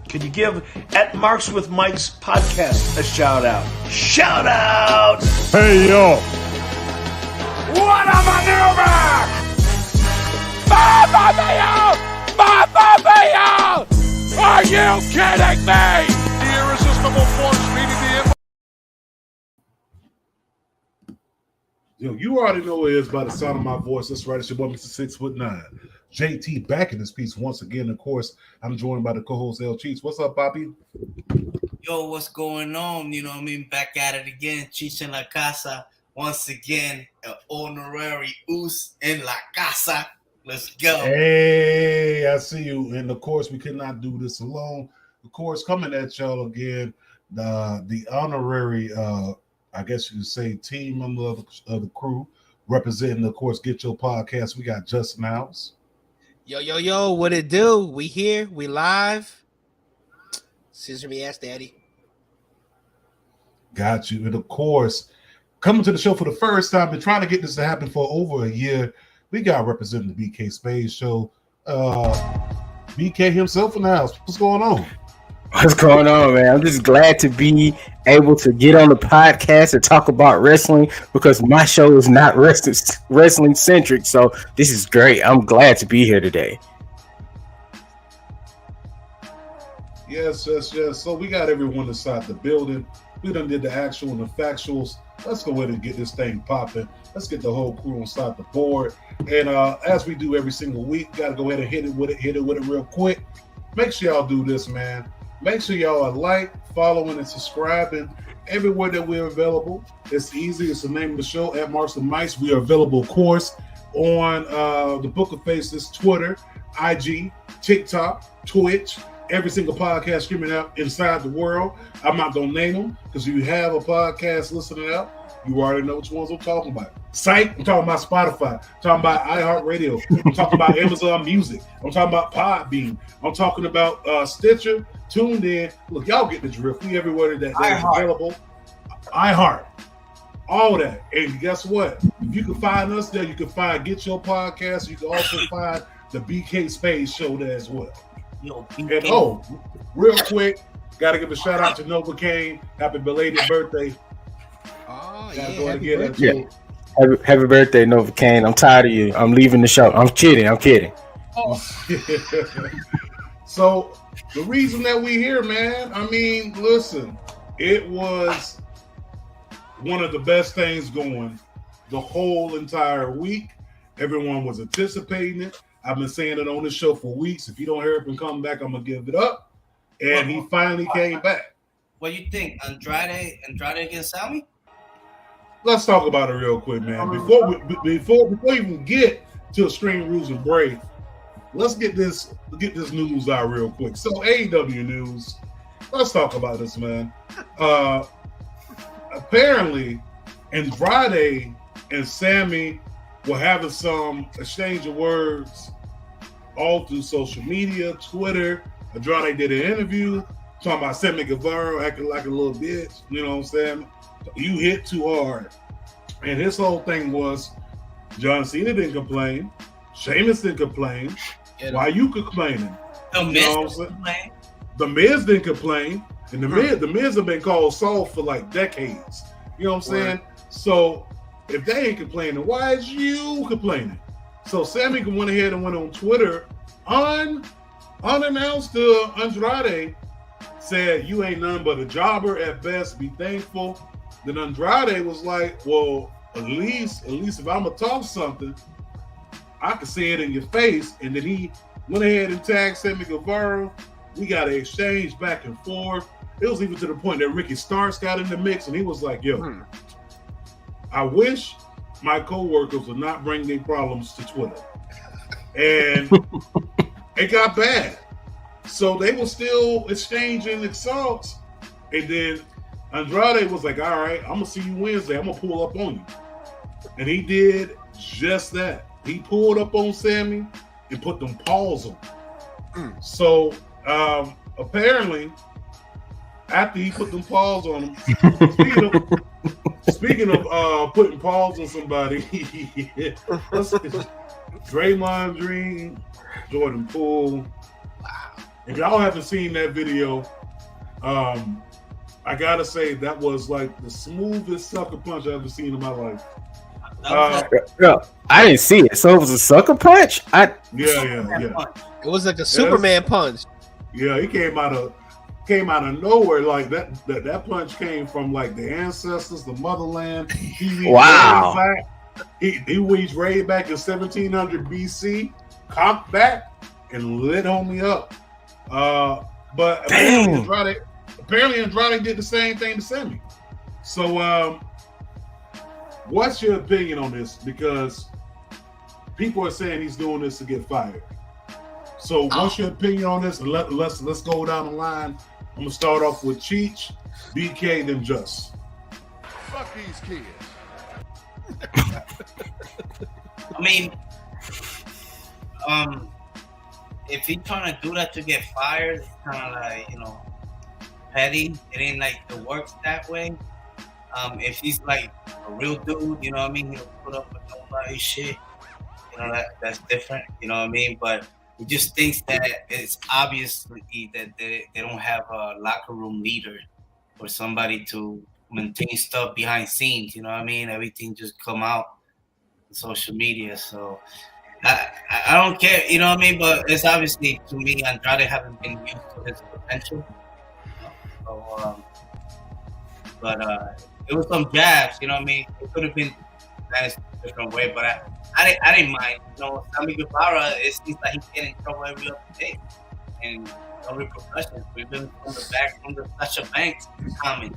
Could you give at Marks with Mike's podcast a shout out? Shout out! Hey, yo. What a maneuver! Mamma mia! Are you kidding me? The irresistible force meeting the Yo, you already know who it is by the sound of my voice. That's right. It's your boy, Mr. 6'9". JT back in this piece once again. Of course, I'm joined by the co-host L Cheats. What's up, Bobby? Yo, what's going on? You know what I mean? Back at it again. Cheats in la casa. Once again, an honorary Us in la casa. Let's go. Hey, I see you. And of course, we could not do this alone. Of course, coming at y'all again, the honorary, I guess you could say, team member of the crew, representing, of course, Get Your Podcast. We got Juss in the house. Yo, what it do? We here, we live. Scissor me ass daddy. Got you. And of course, coming to the show for the first time, been trying to get this to happen for over a year. We got representing the BK Spadez Show. BK himself in the house. What's going on? What's going on, man? I'm just glad to be able to get on the podcast and talk about wrestling because my show is not wrestling centric. So this is great. I'm glad to be here today. Yes. So we got everyone inside the building. We done did the actual and the factuals. Let's go ahead and get this thing popping. Let's get the whole crew inside the board. And as we do every single week, got to go ahead and hit it with it real quick. Make sure y'all do this, man. Make sure y'all are like, following, and subscribing everywhere that we're available. It's easy. It's the name of the show, at Marks and Mice. We are available, of course, on the Book of Faces, Twitter, IG, TikTok, Twitch, every single podcast streaming out inside the world. I'm not going to name them because if you have a podcast listening out, you already know which ones I'm talking about. Psych, I'm talking about Spotify. I'm talking about iHeartRadio. I'm talking about Amazon Music. I'm talking about Podbean. I'm talking about Stitcher, Tuned In. Look, y'all get the drift. We everywhere that is available. iHeart. All that. And guess what? If you can find us there, you can find Get Your Podcast. You can also find the BK Spadez Show there as well. Yo, And real quick, got to give a shout out to Nova Kane. Happy belated birthday. Oh, Happy birthday, Novocaine. I'm tired of you. I'm leaving the show. I'm kidding. Oh. So the reason that we here, man, I mean, listen, it was one of the best things going the whole entire week. Everyone was anticipating it. I've been saying it on this show for weeks. If you don't hear it and come back, I'm gonna give it up. And he finally came back. What do you think? Andrade against Sammy? Let's talk about it real quick, man. Before we even get to Extreme Rules and Brave, let's get this news out real quick. So AEW news. Let's talk about this, man. Apparently, Andrade and Sammy were having some exchange of words all through social media, Twitter. Andrade did an interview talking about Sammy Guevara acting like a little bitch. You know what I'm saying? You hit too hard. And his whole thing was John Cena didn't complain. Sheamus didn't complain. Why you complaining? The Miz didn't complain. And the Miz have been called soft for like decades. You know what I'm saying? So if they ain't complaining, why is you complaining? So Sammy went ahead and went on Twitter unannounced to Andrade, said, you ain't nothing but a jobber at best, be thankful. Then Andrade was like, well, at least if I'm gonna talk something, I can say it in your face. And then he went ahead and tagged Sammy Guevara. We got to exchange back and forth. It was even to the point that Ricky Starks got in the mix, and he was like, yo, I wish my coworkers would not bring their problems to Twitter. And it got bad. So they were still exchanging insults. And then Andrade was like, all right, I'm going to see you Wednesday. I'm going to pull up on you. And he did just that. He pulled up on Sammy and put them paws on. So apparently, after he put them paws on him, speaking of putting paws on somebody, Draymond Green, Jordan Poole, If y'all haven't seen that video, I gotta say that was like the smoothest sucker punch I've ever seen in my life. Yeah, I didn't see it, so it was a sucker punch. Yeah. It was like a Superman punch. Yeah, he came out of nowhere. Like that punch came from like the ancestors, the motherland. Wow. He reached way back in 1700 BC, cocked back, and lit homie up. But apparently Andrade did the same thing to Sammy. So, what's your opinion on this? Because people are saying he's doing this to get fired. So, what's your opinion on this? And let's go down the line. I'm gonna start off with Cheech, BK, then Juss. Fuck these kids. I mean, if he's trying to do that to get fired, it's kind of like, petty. It ain't like it works that way. If he's like a real dude, you know what I mean, he'll put up with nobody's shit. That's different, you know what I mean? But he just thinks that it's obviously that they don't have a locker room leader or somebody to maintain stuff behind scenes, you know what I mean? Everything just come out on social media. So I don't care, you know what I mean? But it's obviously, to me, Andrade haven't been used to his potential. So, but it was some jabs, you know what I mean? It could have been managed a different way, but I didn't mind. Sammy Guevara, it seems like he's getting in trouble every other day. And no repercussions. We've been from the Sasha Banks comment,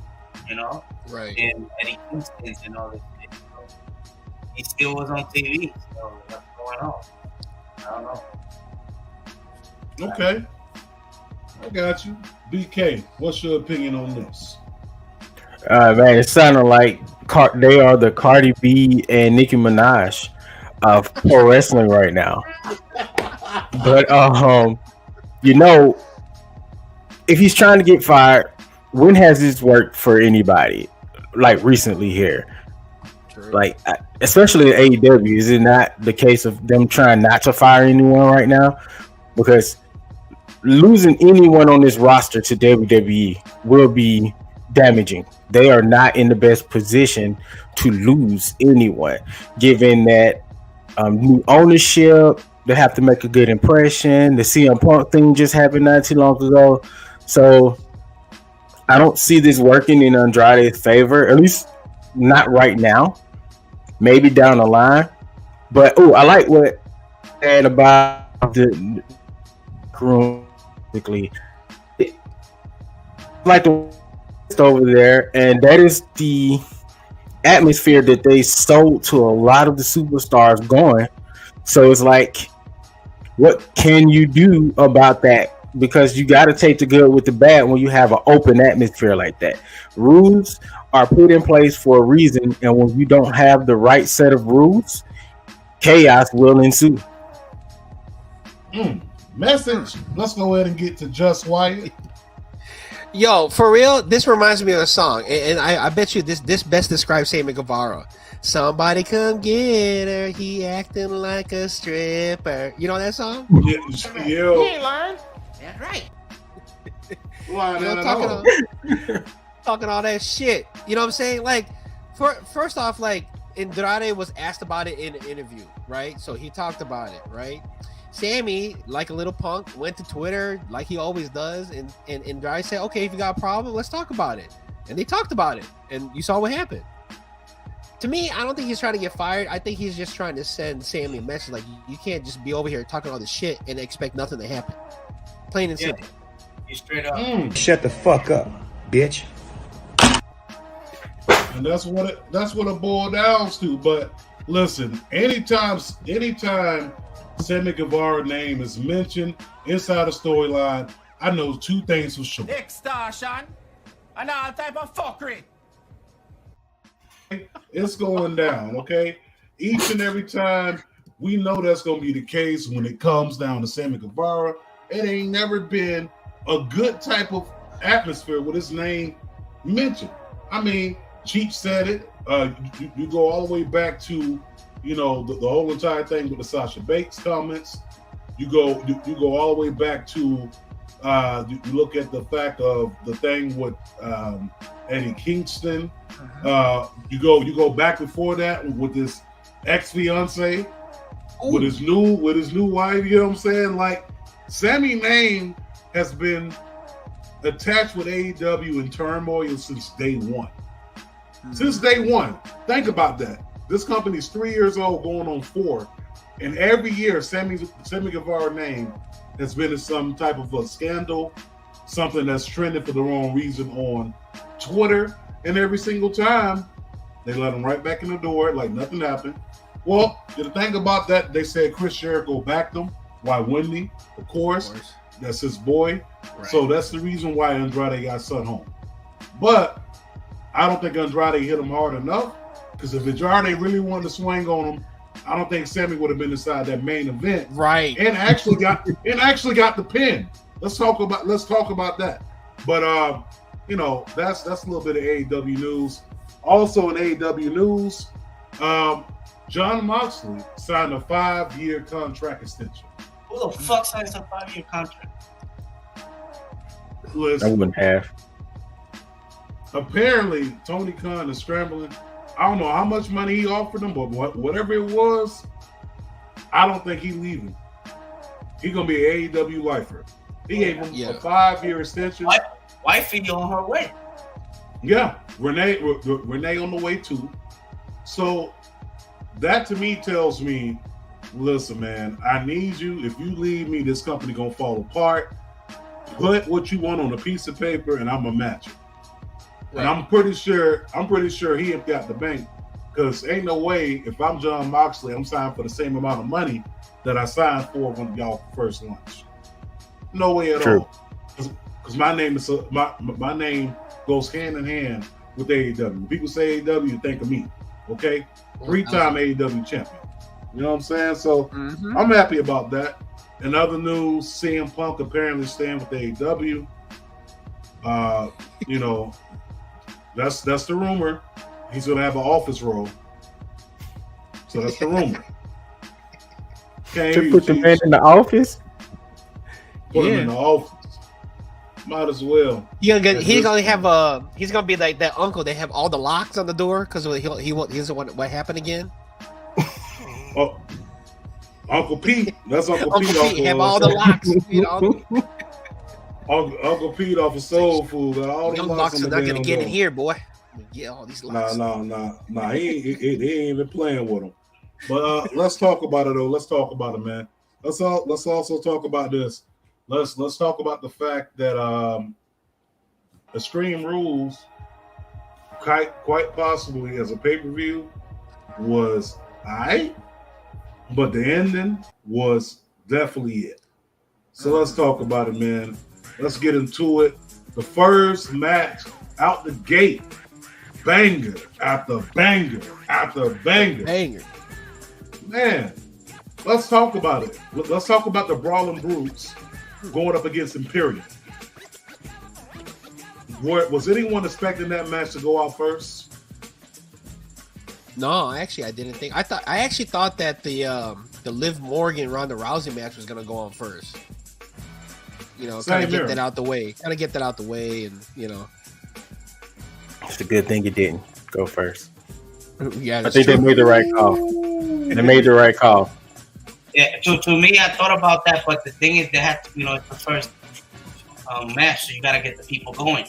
Right. And Eddie Kingston's and all this shit. So he still was on TV. So what's going on? I don't know. Okay. I got you. BK, what's your opinion on this? Man, it sounded like they are the Cardi B and Nicki Minaj of pro wrestling right now. But if he's trying to get fired, when has this worked for anybody? Like recently here, True. Like especially in AEW, is it not the case of them trying not to fire anyone right now? Because losing anyone on this roster to WWE will be damaging. They are not in the best position to lose anyone, given that new ownership. They have to make a good impression. The CM Punk thing just happened not too long ago, so I don't see this working in Andrade's favor. At least not right now. Maybe down the line. But I like what said about the room. Like the over there, and that is the atmosphere that they sold to a lot of the superstars going. So it's like, what can you do about that? Because you got to take the good with the bad when you have an open atmosphere like that. Rules are put in place for a reason, and when you don't have the right set of rules, chaos will ensue. Message. Let's go ahead and get to Just Wyatt. Yo, for real, this reminds me of a song, and I bet you this best describes Sammy Guevara. Somebody come get her, he acting like a stripper. You know that song? Yeah. He ain't lying. That's right. Talking all that shit. You know what I'm saying? Like, first off, like, Andrade was asked about it in an interview, right? So he talked about it, right? Sammy, like a little punk, went to Twitter like he always does, and Andrade said, okay, if you got a problem, let's talk about it. And they talked about it, and you saw what happened. To me, I don't think he's trying to get fired. I think he's just trying to send Sammy a message like, you can't just be over here talking all this shit and expect nothing to happen. Plain and simple. You straight up. Shut the fuck up, bitch. And that's what it boils down to. But listen, anytime Sammy Guevara's name is mentioned inside a storyline, I know two things for sure. Extortion and all type of fuckery. It's going down, okay? Each and every time, we know that's going to be the case when it comes down to Sammy Guevara. It ain't never been a good type of atmosphere with his name mentioned. I mean, Cheech said it. You go all the way back to, the whole entire thing with the Sasha Banks comments. You go all the way back to You look at the fact of the thing with Eddie Kingston. You go back before that with this ex-fiance, with his new wife. You know what I'm saying? Like, Sammy's name has been attached with AEW in turmoil since day one. Since day one. Think about that. This company's 3 years old, going on 4, and every year Sammy Guevara's name has been in some type of a scandal, something that's trending for the wrong reason on Twitter, and every single time they let him right back in the door like nothing happened. Well, the thing about that, they said Chris Jericho backed him. Why wouldn't he? Of course. That's his boy. Right. So that's the reason why Andrade got sent home. But I don't think Andrade hit him hard enough, because if Andrade really wanted to swing on him, I don't think Sammy would have been inside that main event. Right. And actually got the pin. Let's talk about that. But you know, that's a little bit of AEW news. Also in AEW news, Jon Moxley signed a 5-year contract extension. Who the fuck signs a 5-year contract? Listen, I wouldn't have. Apparently, Tony Khan is scrambling. I don't know how much money he offered him, but whatever it was, I don't think he's leaving. He's gonna be an AEW lifer. He gave him a 5-year extension. Wifey on her way. Yeah, Renee on the way too. So that to me tells me, listen, man, I need you. If you leave me, this company gonna fall apart. Put what you want on a piece of paper, and I'm gonna match it. Right. And I'm pretty sure he ain't got the bank, because ain't no way if I'm Jon Moxley, I'm signed for the same amount of money that I signed for when y'all first launched. No way at all. Because my name is my name goes hand in hand with AEW. When people say AEW, think of me. Okay, 3-time AEW champion. You know what I'm saying? So I'm happy about that. In other news, CM Punk apparently staying with AEW. You know, that's the rumor. He's gonna have an office role. So that's the rumor. To put the man in the office? Put him in the office. Might as well. He's gonna be like that uncle. They have all the locks on the door because he doesn't want what happened again. Oh, Uncle Pete. That's Uncle Pete. Uncle Pete have all the locks. You know, Uncle Pete off of Soul Food. All the locks are not gonna get in here, boy. Get all these locks. Nah. He ain't even playing with them. But let's talk about it though. Let's talk about it, man. Let's also talk about this. Let's talk about the fact that Extreme Rules quite possibly as a pay-per-view was alright, but the ending was definitely it. So let's talk about it, man. Let's get into it. The first match out the gate, banger after banger after banger. Man, let's talk about it. Let's talk about the Brawling Brutes going up against Imperium. Was anyone expecting that match to go out first? No, actually, I didn't think. I actually thought that the Liv Morgan Ronda Rousey match was gonna go on first. You know, kind of get that out the way. And you know, it's a good thing it didn't go first. Yeah, I think they made the right call. And they made the right call. Yeah, to me, I thought about that, but the thing is, they have to, you know, it's the first match, so you got to get the people going.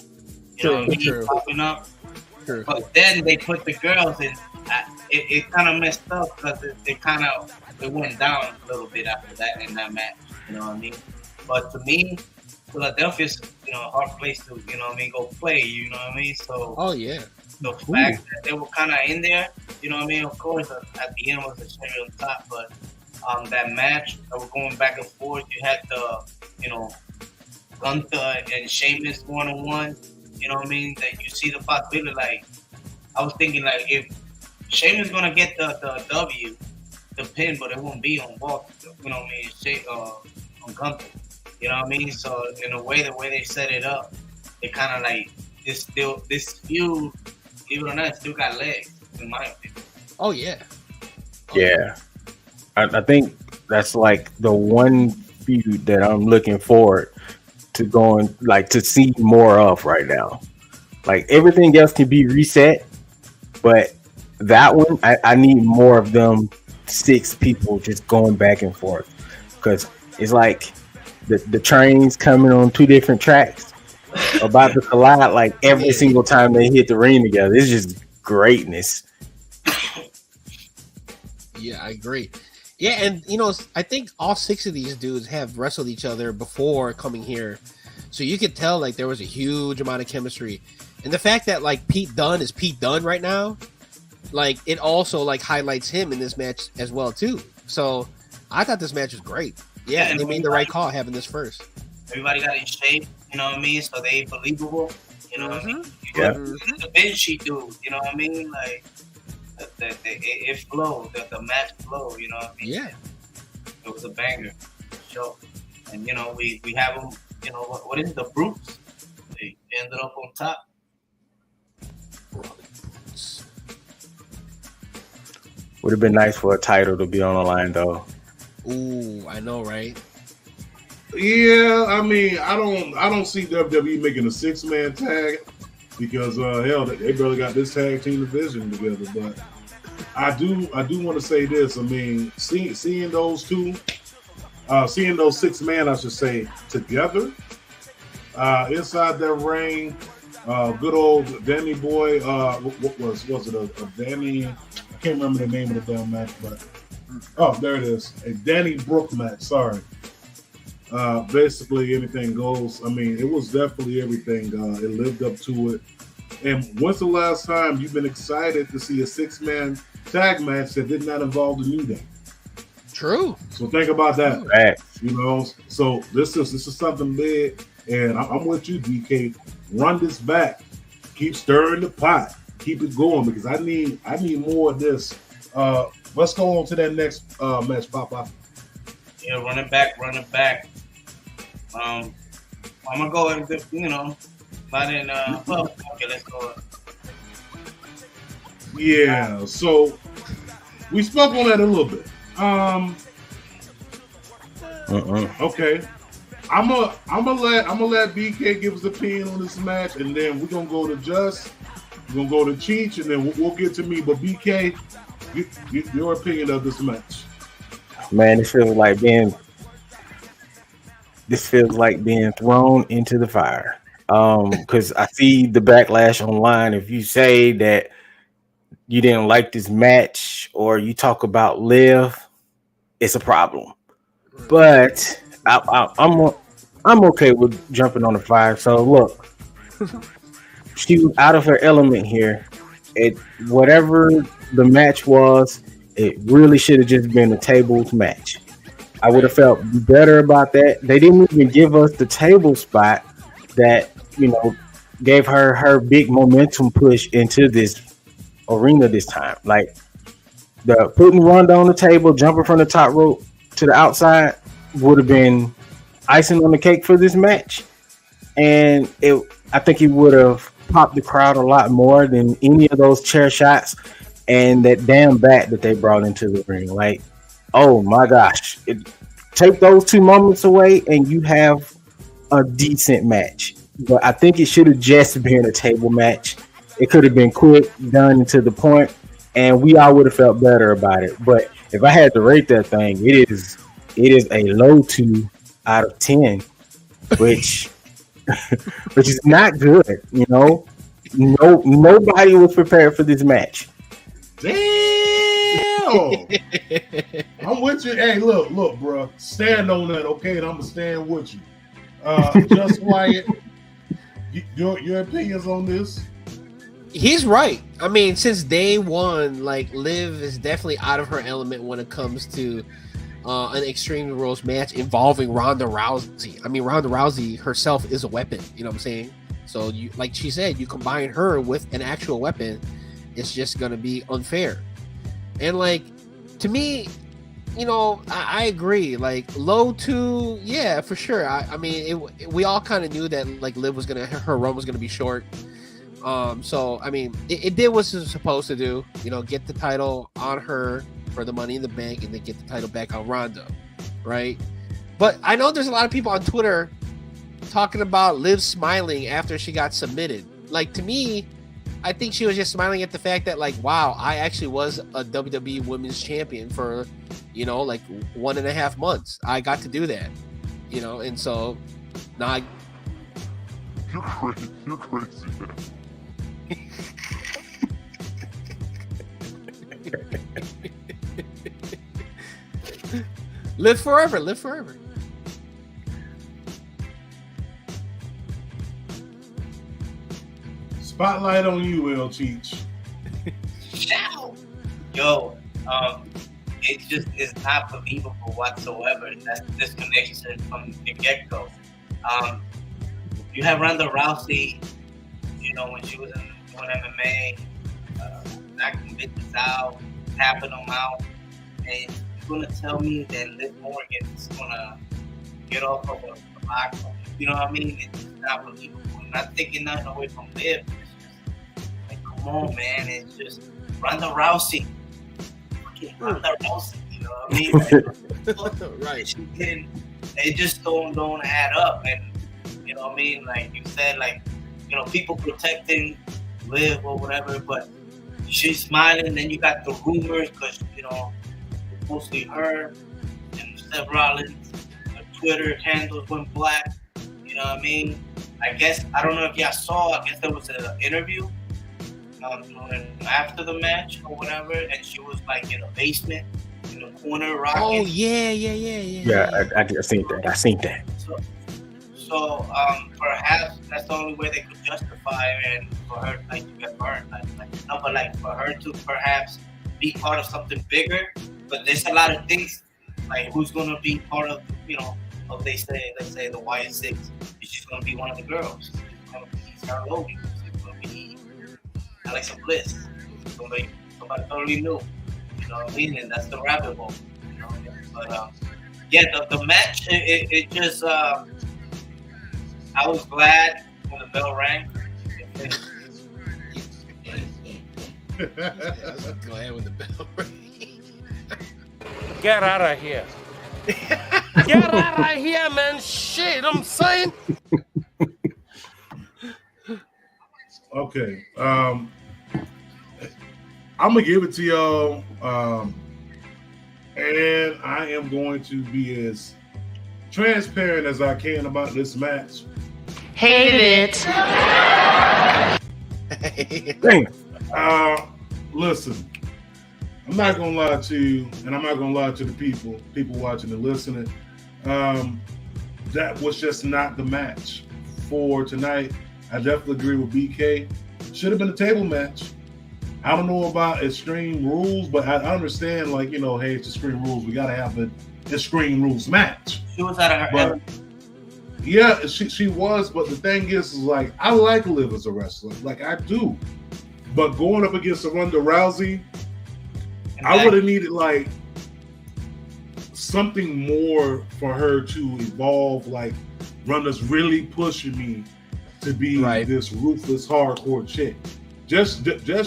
You know what I mean? True. Popping up. True. But then they put the girls in. It kind of messed up because it went down a little bit after that in that match. You know what I mean? But to me, Philadelphia's, you know, a hard place to, you know what I mean, go play. You know what I mean? So. Oh yeah. The fact that they were kind of in there, you know what I mean? Of course, at the end was the cherry on top, but that match that were going back and forth, you had the, you know, Gunther and Sheamus 1-on-1. You know what I mean? That you see the possibility. Like, I was thinking, like, if Sheamus gonna get the W, the pin, but it won't be on Walter. You know what I mean? On Gunther. You know what I mean? So in a way, the way they set it up, it kind of like this feud. Believe it or not, it still got legs, in my opinion. Oh, yeah. Yeah. I think that's like the one feud that I'm looking forward to see more of right now. Like everything else can be reset, but that one I need more of them 6 people just going back and forth, because it's like the trains coming on 2 different tracks about to collide like every single time they hit the ring together. It's just greatness. Yeah, I agree. Yeah, and I think all 6 of these dudes have wrestled each other before coming here, so you could tell like there was a huge amount of chemistry. And the fact that like Pete Dunne is Pete Dunne right now, like it also like highlights him in this match as well too. So I thought this match was great. Yeah, and they made the right call having this first. Everybody got in shape, you know what I mean? So they believable, you know what I mean? Yeah. The Vinci dude, you know what I mean? Like it flowed, the match flowed, you know what I mean? Yeah. It was a banger show. And we have them, what is it, the Brutes? They ended up on top. Would have been nice for a title to be on the line though. Ooh, I know, right? Yeah, I mean, I don't see WWE making a 6-man tag because hell, they barely got this tag team division together. But I do want to say this. I mean, seeing those 2, seeing those 6 men, I should say, together inside that ring. Good old Danny Boy. What was it? A Danny? I can't remember the name of the damn match, but there it is. A Danny Brooke match. Sorry. Basically, anything goes. I mean, it was definitely everything. It lived up to it. And when's the last time you've been excited to see a 6-man tag match that did not involve the New Day? True. So think about that. Right. So this is something big, and I'm with you, BK. Run this back. Keep stirring the pot. Keep it going because I need more of this. Let's go on to that next match, Papa. Yeah, run it back. I'm gonna go and okay, let's go. Yeah, so we spoke on that a little bit. Okay. I'm gonna let BK give his opinion on this match, and then we're gonna go to Juss, we're gonna go to Cheech, and then we'll get to me. But BK, get your opinion of this match. Man, this feels like being thrown into the fire. Because I see the backlash online. If you say that you didn't like this match or you talk about Liv, it's a problem. But I'm okay with jumping on the fire. So look, she was out of her element here. Whatever the match was, it really should have just been a tables match. I would have felt better about that. They didn't even give us the table spot that, gave her big momentum push into this arena this time. Like the putting Ronda on the table, jumping from the top rope to the outside would have been icing on the cake for this match. And I think it would have popped the crowd a lot more than any of those chair shots and that damn bat that they brought into the ring. Like, oh my gosh. Take those 2 moments away and you have a decent match. But I think it should have just been a table match. It could have been quick, done and to the point, and we all would have felt better about it. But if I had to rate that thing, it is a low 2 out of 10, which is not good. Nobody was prepared for this match. Damn! I'm with you. Hey, look, bro. Stand on that, okay? And I'm gonna stand with you. Just Wyatt, your opinions on this? He's right. I mean, since day one, like Liv is definitely out of her element when it comes to an Extreme Rules match involving Ronda Rousey. I mean, Ronda Rousey herself is a weapon. You know what I'm saying? So, like she said, you combine her with an actual weapon, it's just gonna be unfair. And like, to me, I agree. Like low 2, yeah, for sure. I mean, we all kind of knew that like Liv her run was gonna be short. So I mean, it did what it was supposed to do. Get the title on her for the Money in the Bank, and then get the title back on Ronda, right? But I know there's a lot of people on Twitter talking about Liv smiling after she got submitted. Like, to me, I think she was just smiling at the fact that, like, wow, I actually was a WWE Women's Champion for, like 1.5 months. I got to do that, and so now You're crazy. You're crazy, man. live forever, live forever. Spotlight on you, El Cheech. Yo, it just is not believable whatsoever. That's the disconnection from the get-go. You have Ronda Rousey, when she was doing MMA, knocking bitches out, tapping them out, and you're gonna tell me that Liv Morgan is gonna get off of a box? You know what I mean? It's just not believable. I'm not taking nothing away from Liv. It's just like, come on, man. It's just Ronda Rousey. Ronda Rousey, you know what I mean? Like, Right. It just don't add up. And you know what I mean? Like you said, like, people protecting Liv or whatever, but she's smiling. Then you got the rumors because, it's mostly her and Seth Rollins. The Twitter handles went black. You know what I mean? I guess, I don't know if y'all saw, I guess there was an interview after the match or whatever, and she was like in a basement in the corner rocking. Oh, yeah. Yeah, I seen that. I seen that. So perhaps that's the only way they could justify it, and for her to get burned. But for her to perhaps be part of something bigger. But there's a lot of things, like who's gonna be part of, let's say the YS6. She's gonna be one of the girls. She's gonna be Sarah Logan. She's gonna be Alexa Bliss. She's gonna be somebody totally new. You know what I mean? And that's the rabbit hole. But the match, it just. I was glad when the bell rang. Glad when the bell rang. Get out of here. Get out of here, man. Shit, I'm saying. Okay. I'm gonna give it to y'all. And I am going to be as transparent as I can about this match. Hate it. Listen, I'm not gonna lie to you, and I'm not gonna lie to the people watching and listening. That was just not the match for tonight. I definitely agree with BK. Should have been a table match. I don't know about Extreme Rules, but I understand, like, hey, it's Extreme Rules. We gotta have an Extreme Rules match. She was out of her element. Yeah, she was, but the thing is like, I like Liv as a wrestler, like I do. But going up against Ronda Rousey, I would have needed like something more for her to evolve. Like, Ronda's really pushing me to be this ruthless, hardcore chick. Just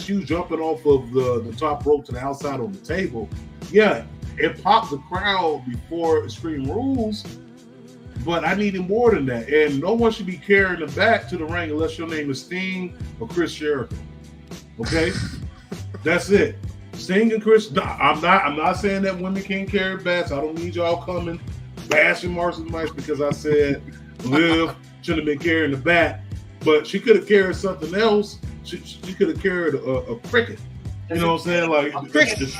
you jumping off of the top rope to the outside on the table, yeah, it popped the crowd before Extreme Rules. But I needed more than that. And no one should be carrying the back to the ring unless your name is Sting or Chris Jericho. Okay? That's it. Sting and Chris. I'm not saying that women can't carry bats. I don't need y'all coming bashing Marcy Mice because I said Liv shouldn't have been carrying the bat. But she could have carried something else. She could have carried a cricket. You know what I'm saying? Like a cricket.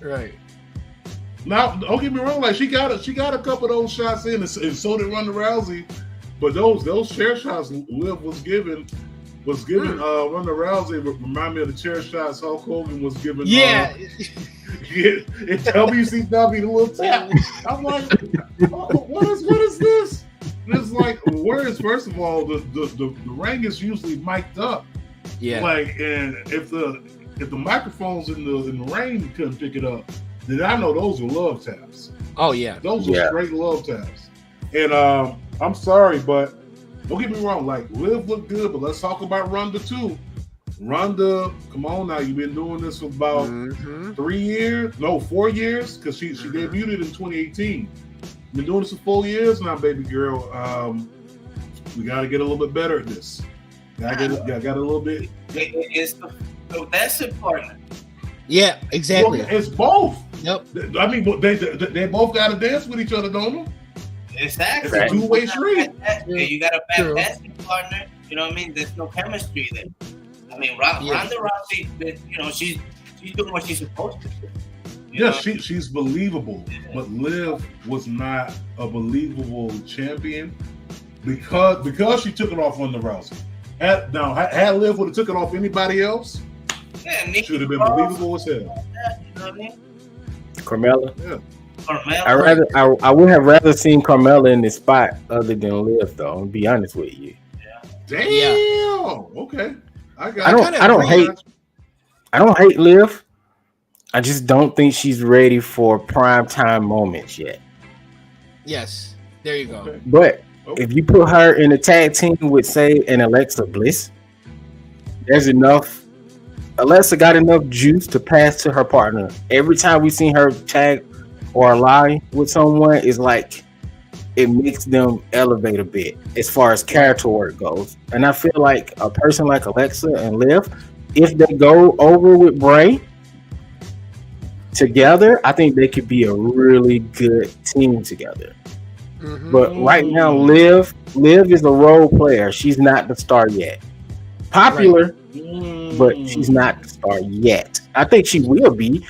Right. Now, don't get me wrong. Like she got a couple of those shots in, and so did Ronda Rousey. But those chair shots Liv was giving Ronda Rousey remind me of the chair shots Hulk Hogan was giving. Yeah. In WCW, the little tap. I'm like, what is this? And it's like, first of all, the ring is usually mic'd up. Yeah. Like, and if the microphones in the ring couldn't pick it up, then I know those were love taps. Oh yeah. Those were straight love taps. And I'm sorry, but don't get me wrong, like Liv looked good, but let's talk about Ronda too. Ronda, come on now. You've been doing this for about 3 years. No, 4 years. Because she debuted in 2018. Been doing this for 4 years now, baby girl. We got to get a little bit better at this. Got a little bit. It's the dancing partner. Yeah, exactly. Well, it's both. Yep. I mean, they both got to dance with each other, don't they? Exactly. It's a two-way street. You got a bad dancing partner. You know what I mean? There's no chemistry there. I mean, Ronda Rousey, you know, she's doing what she's supposed to do. Yeah, she's believable, but Liv was not a believable champion because she took it off on the Rousey. Had Liv would have took it off anybody else, should have been believable as hell. You know what I mean? Carmella. Yeah. I would have rather seen Carmella in this spot other than Liv, though. To be honest with you. Damn. Yeah. Okay. I don't hate Liv. I just don't think she's ready for prime time moments yet. Yes. There you go. Okay. But if you put her in a tag team with, say, an Alexa Bliss, there's enough. Alexa got enough juice to pass to her partner. Every time we seen her tag or ally with someone, it's like it makes them elevate a bit as far as character work goes. And I feel like a person like Alexa and Liv, if they go over with Bray together, I think they could be a really good team together. Mm-hmm. But right now, Liv is a role player. She's not the star yet. Popular, but she's not the star yet. I think she will be.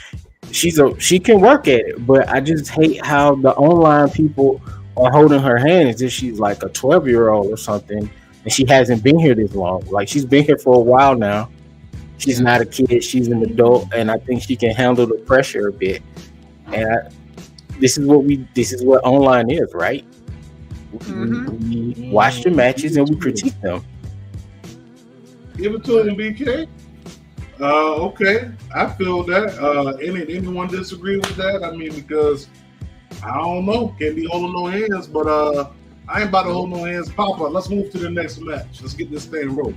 She can work at it, but I just hate how the online people are holding her hand as if she's like a 12-year-old or something, and she hasn't been here this long. Like, she's been here for a while now. She's not a kid; she's an adult, and I think she can handle the pressure a bit. And this is what online is, right? We watch the matches and we critique them. Give it to him, BK. Okay, I feel that. Anyone disagree with that? I mean, because I don't know, can't be holding no hands, but I ain't about to hold no hands. Papa, let's move to the next match. Let's get this thing rolling.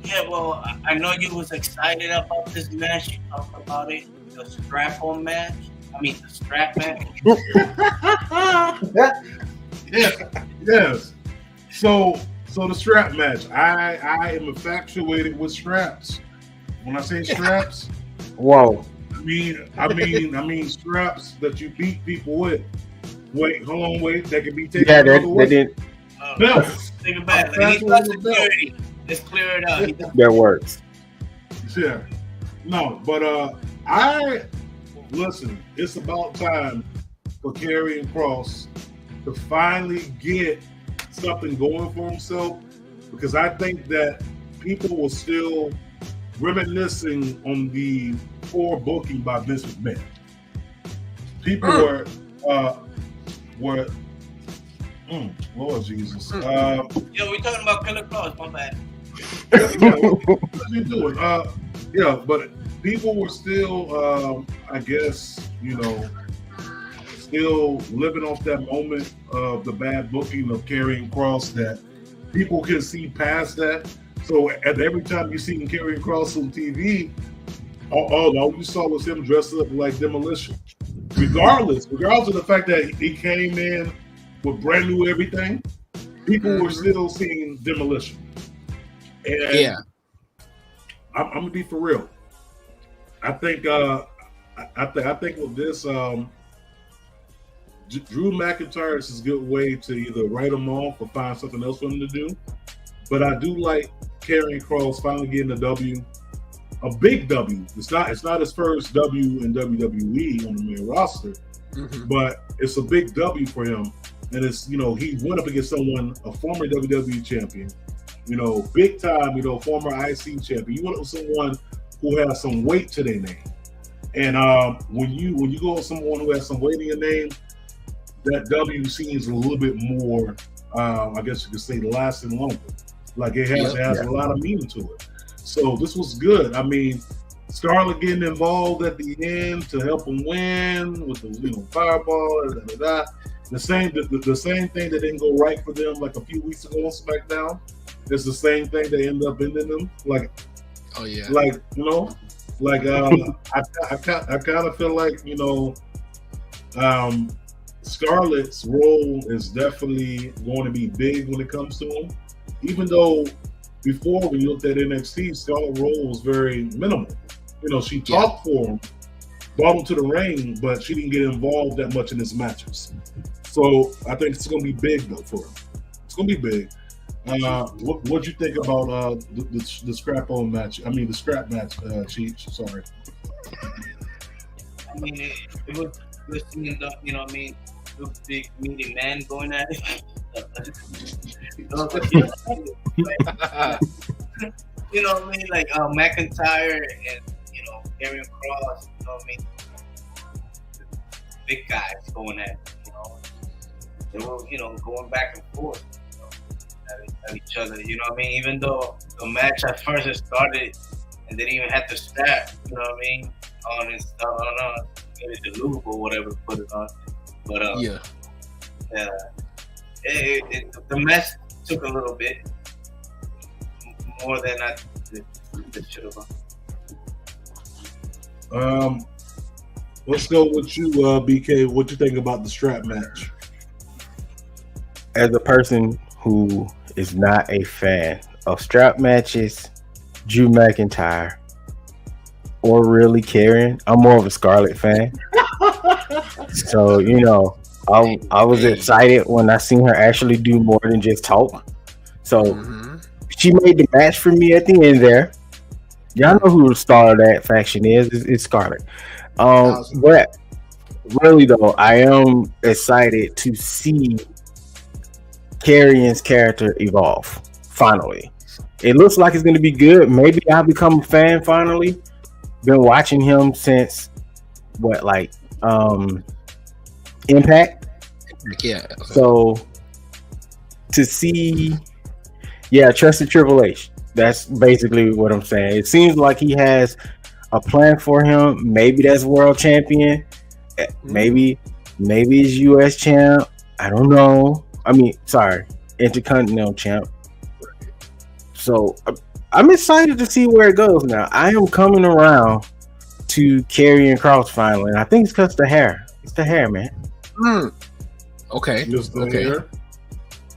Yeah, well, I know you was excited about this match. You talked about it, the strap-on match. I mean, the strap match. Yes. So the strap match. I am infatuated with straps. When I say straps, whoa. I mean straps that you beat people with. Wait, hold on, wait. That can be taken. Yeah, they did. Belts. Think about it. Let's clear it out. That works. Yeah. No, but listen, it's about time for Karrion Kross to finally get something going for himself, because I think that people were still reminiscing on the poor booking by Vince McMahon. People were Lord Jesus. Yo, we talking about Killer Kross, my bad. What you doing? Yeah, but people were still, I guess, still living off that moment of the bad booking of Karrion Kross, that people can see past that. So every time you see Karrion Kross on TV, all you saw was him dressed up like Demolition. Regardless of the fact that he came in with brand new everything, people were still seeing Demolition. And yeah, I'm gonna be for real. I think with this, Drew McIntyre is a good way to either write him off or find something else for him to do. But I do like Karrion Kross finally getting a W, a big W. It's not his first W in WWE on the main roster, but it's a big W for him. And it's, he went up against someone, a former WWE champion, big time, former IC champion. You went up with someone who has some weight to their name. And when you go with someone who has some weight in your name, that W seems a little bit more, I guess you could say, lasting longer. Like it has a lot of meaning to it. So this was good. I mean, Scarlett getting involved at the end to help him win with the fireball, The same thing that didn't go right for them like a few weeks ago on SmackDown. It's the same thing that ended up ending them. Like, Oh yeah. Like I kind of feel like Scarlett's role is definitely going to be big when it comes to him. Even though before when you looked at NXT, Scarlett's role was very minimal. She talked for him, brought him to the ring, but she didn't get involved that much in his matches. So I think it's going to be big though for him. It's going to be big. What'd you think about the scrap-on match? I mean, the scrap match, Cheech. Sorry. I mean, it was good seeing the, what I mean, the big meaty man going at it. You know what I mean? Like McIntyre and Karrion Kross. You know what I mean? Big guys going at it. They were going back and forth. At each other, you know what I mean? Even though the match at first it started and they didn't even have to strap, you know what I mean? On his maybe the lube or whatever put it on. But the match took a little bit more than I should have. Let's go with you, BK. What you think about the strap match? As a person who is not a fan of strap matches, Drew McIntyre, or really Karrion, I'm more of a Scarlett fan. So, I was excited when I seen her actually do more than just talk. So she made the match for me at the end there. Y'all know who the star of that faction is. It's Scarlett. But really though, I am excited to see Karrion's character evolve. Finally, it looks like it's going to be good. Maybe I'll become a fan finally. Been watching him since Impact. Yeah. So to see, trusted Triple H. That's basically what I'm saying. It seems like he has a plan for him. Maybe that's world champion. Maybe he's US champ. I don't know. Intercontinental champ. So I'm excited to see where it goes now. I am coming around to Karrion Kross finally, and I think it's because the hair. It's the hair, man. Okay. Just the okay. hair?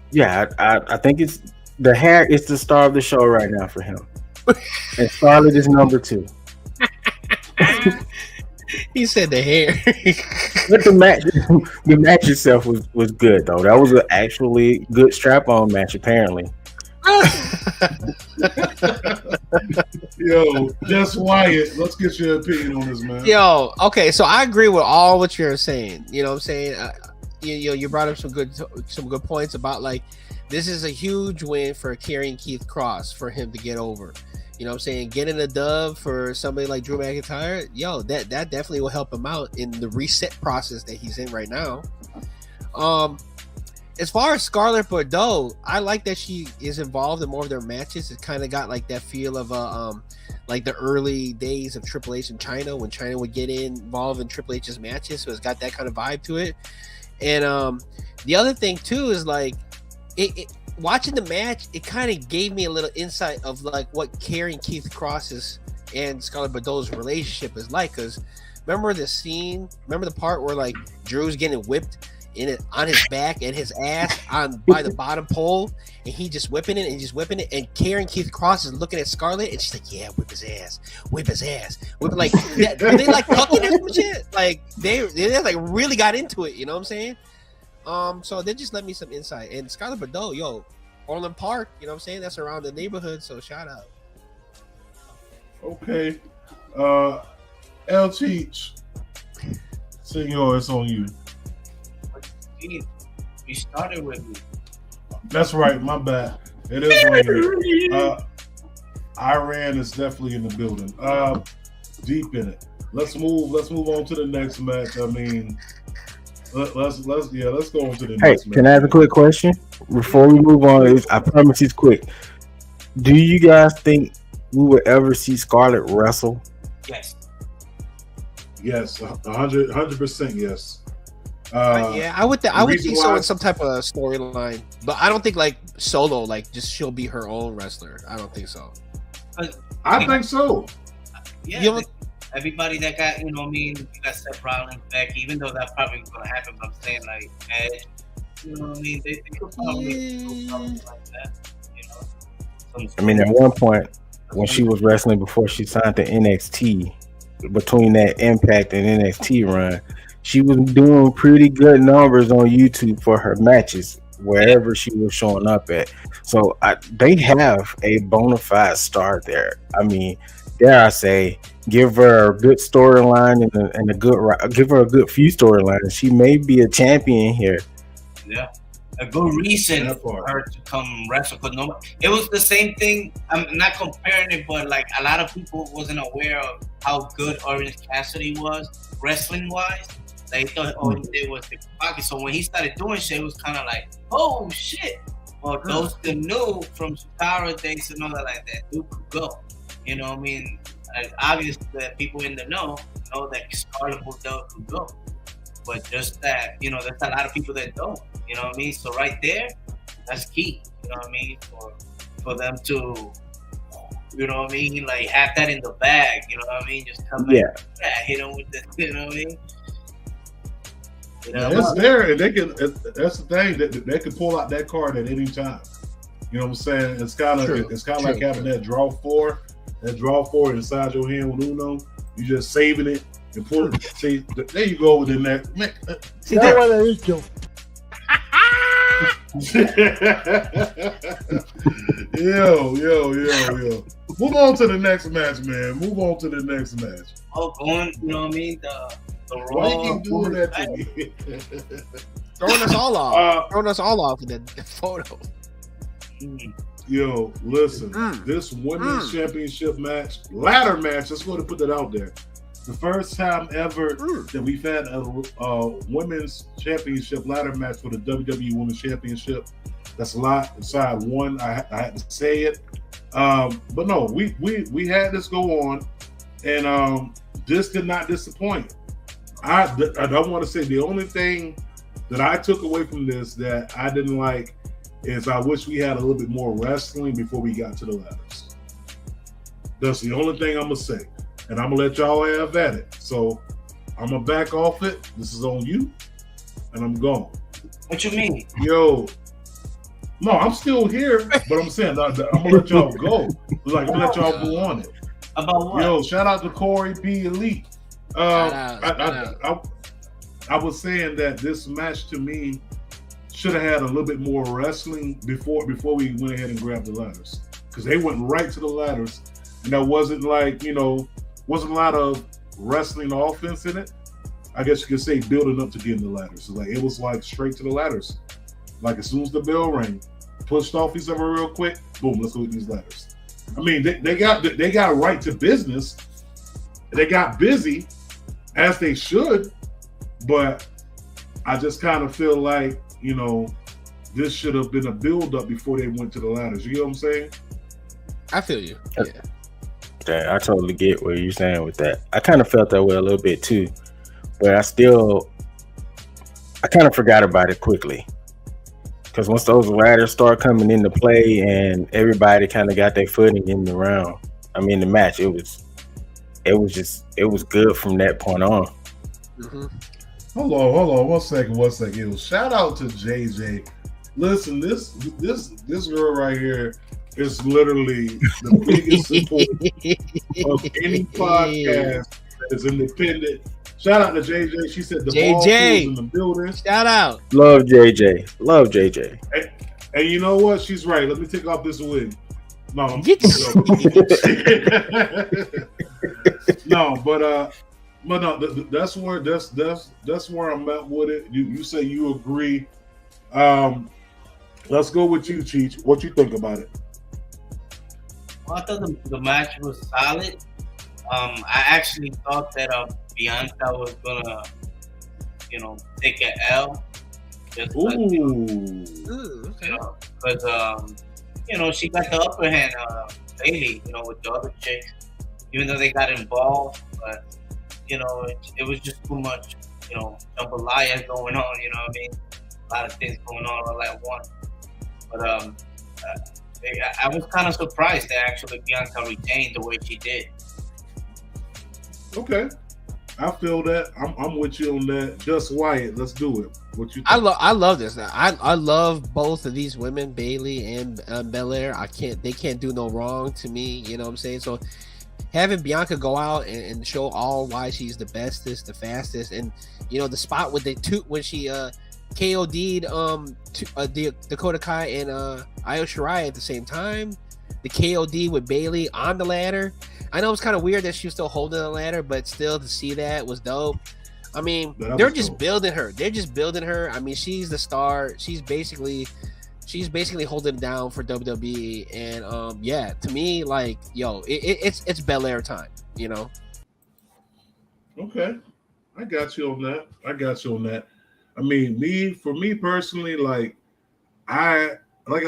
Yeah, I think it's the hair is the star of the show right now for him. And Scarlett is number 2. He said the hair. But the match itself was good though. That was an actually good strap-on match apparently. Yo, Just Wyatt, let's get your opinion on this, man. Yo, okay, so I agree with all what you're saying. You know what I'm saying? You brought up some good points about like this is a huge win for Karrion Keith Cross for him to get over. You know what I'm saying? Getting a dub for somebody like Drew McIntyre, that definitely will help him out in the reset process that he's in right now. As far as Scarlett Bordeaux, I like that she is involved in more of their matches. It kind of got like that feel of like the early days of Triple H in China when China would get involved in Triple H's matches. So it's got that kind of vibe to it. And the other thing too is like it watching the match, it kind of gave me a little insight of like what Karrion Keith Cross's and Scarlett Bordeaux's relationship is like. Because remember the part where like Drew's getting whipped on his back and his ass by the bottom pole, and he just whipping it, and Karrion Keith Cross is looking at Scarlett, and she's like, "Yeah, whip his ass, whip it." Like they like fucking him and shit. Like they like really got into it. You know what I'm saying? So they just let me some insight. And Scarlett Bordeaux, Orland Park, you know what I'm saying? That's around the neighborhood, so shout out. Okay. L Teach. Senor, it's on you. You started with me. That's right, my bad. It is on you. Iran is definitely in the building. Deep in it. Let's move on to the next match. I mean, let's go on to the next match. Can I have a quick question before we move on? I promise it's quick. Do you guys think we will ever see Scarlett wrestle? Yes. Yes, 100% yes. I would think so in some type of storyline, but I don't think like solo, like just she'll be her own wrestler. I don't think so. I think so. Yeah, everybody that got, you know what I mean, you got Seth Rollins back, even though that probably was gonna happen, but I'm saying like Edge, you know what I mean? They could probably do something like that, you know. I mean, at one point when she was wrestling before she signed to NXT, between that Impact and NXT run, she was doing pretty good numbers on YouTube for her matches wherever she was showing up at. So they have a bona fide star there. I mean, dare I say, give her a good storyline and a good, give her a good few storylines. She may be a champion here. Yeah, a good reason for her to come wrestle. Cause it was the same thing. I'm not comparing it, but like a lot of people wasn't aware of how good Orange Cassidy was wrestling wise. They thought all he did was the pocket. So when he started doing shit, it was kind of like, oh shit. Well, those that knew from Chikara days and all that like that, dude could go. You know what I mean? Like, obviously, that people in the know that Scarlet Bordeaux could go. But just that, you know, there's a lot of people that don't. You know what I mean? So right there, that's key. You know what I mean? For them to, you know what I mean? Like, have that in the bag. You know what I mean? Just come back, hit them with the, you know what I mean? You know, it's there, and they can. That's the thing that they can pull out that card at any time. You know what I'm saying? It's kind of like having that draw four inside your hand with Uno. You just saving it and pull it. See, there you go within that. See, that one is Joe. Yo. Move on to the next match, man. Move on to the next match. Oh, going, you know what I mean? The Raw. Why you keep doing that to me? Throwing us all off with the photo. Yo, listen, this women's championship match, ladder match, let's go ahead and put that out there. The first time ever that we've had a women's championship ladder match for the WWE Women's Championship. That's a lot inside one. I had to say it. But no, we had this go on, and this did not disappoint. I don't want to say the only thing that I took away from this that I didn't like is I wish we had a little bit more wrestling before we got to the ladders. That's the only thing I'm going to say. And I'm going to let y'all have at it. So I'm going to back off it. This is on you. And I'm gone. What you mean? Yo. No, I'm still here. But I'm saying, I'm going to let y'all go. Like, I'm going to let y'all go on it. About what? Yo, shout out to Corey P. Elite. I was saying that this match to me should have had a little bit more wrestling before we went ahead and grabbed the ladders, because they went right to the ladders, and that wasn't like, you know, wasn't a lot of wrestling offense in it. I guess you could say building up to getting the ladders. So like it was like straight to the ladders. Like as soon as the bell rang, pushed off each other real quick, boom, let's go with these ladders. I mean, they got right to business. They got busy, as they should, but I just kind of feel like, you know, this should have been a build-up before they went to the ladders. You know what I'm saying? I feel you. Yeah, I totally get what you're saying with that. I kind of felt that way a little bit too, but I kind of forgot about it quickly. Because once those ladders start coming into play and everybody kind of got their footing in the round, I mean, the match, it was good from that point on. Mm-hmm. Hold on, one second. Yo, shout out to JJ. Listen, this girl right here is literally the biggest supporter of any podcast that is independent. Shout out to JJ. She said the ball was in the building. Shout out. Love JJ. And you know what? She's right. Let me take off this wig. No, that's where I'm at with it. You say you agree. Let's go with you, Cheech. What you think about it? Well, I thought the match was solid. I actually thought that Bianca was gonna, you know, take an L. Just okay. Because you know, she got the upper hand, Bailey, you know, with the other chicks, even though they got involved. But, you know, it was just too much, you know, jambalaya going on, you know what I mean? A lot of things going on all at once. But I was kind of surprised that actually Bianca retained the way she did. Okay, I feel that. I'm with you on that. Just Wyatt, let's do it. What you think? I love this. I love both of these women, Bailey and Belair. They can't do no wrong to me. You know what I'm saying? So having Bianca go out and show all why she's the bestest, the fastest, and you know the spot with the two when she KOD'd Dakota Kai and Io Shirai at the same time. The KOD with Bailey on the ladder. I know it's kind of weird that she was still holding the ladder, but still to see that was dope. I mean, they're just building her. They're just building her. I mean, she's the star. She's basically holding it down for WWE. And yeah, to me, like, yo, it's Belair time, you know. Okay, I got you on that. I mean, for me personally, like I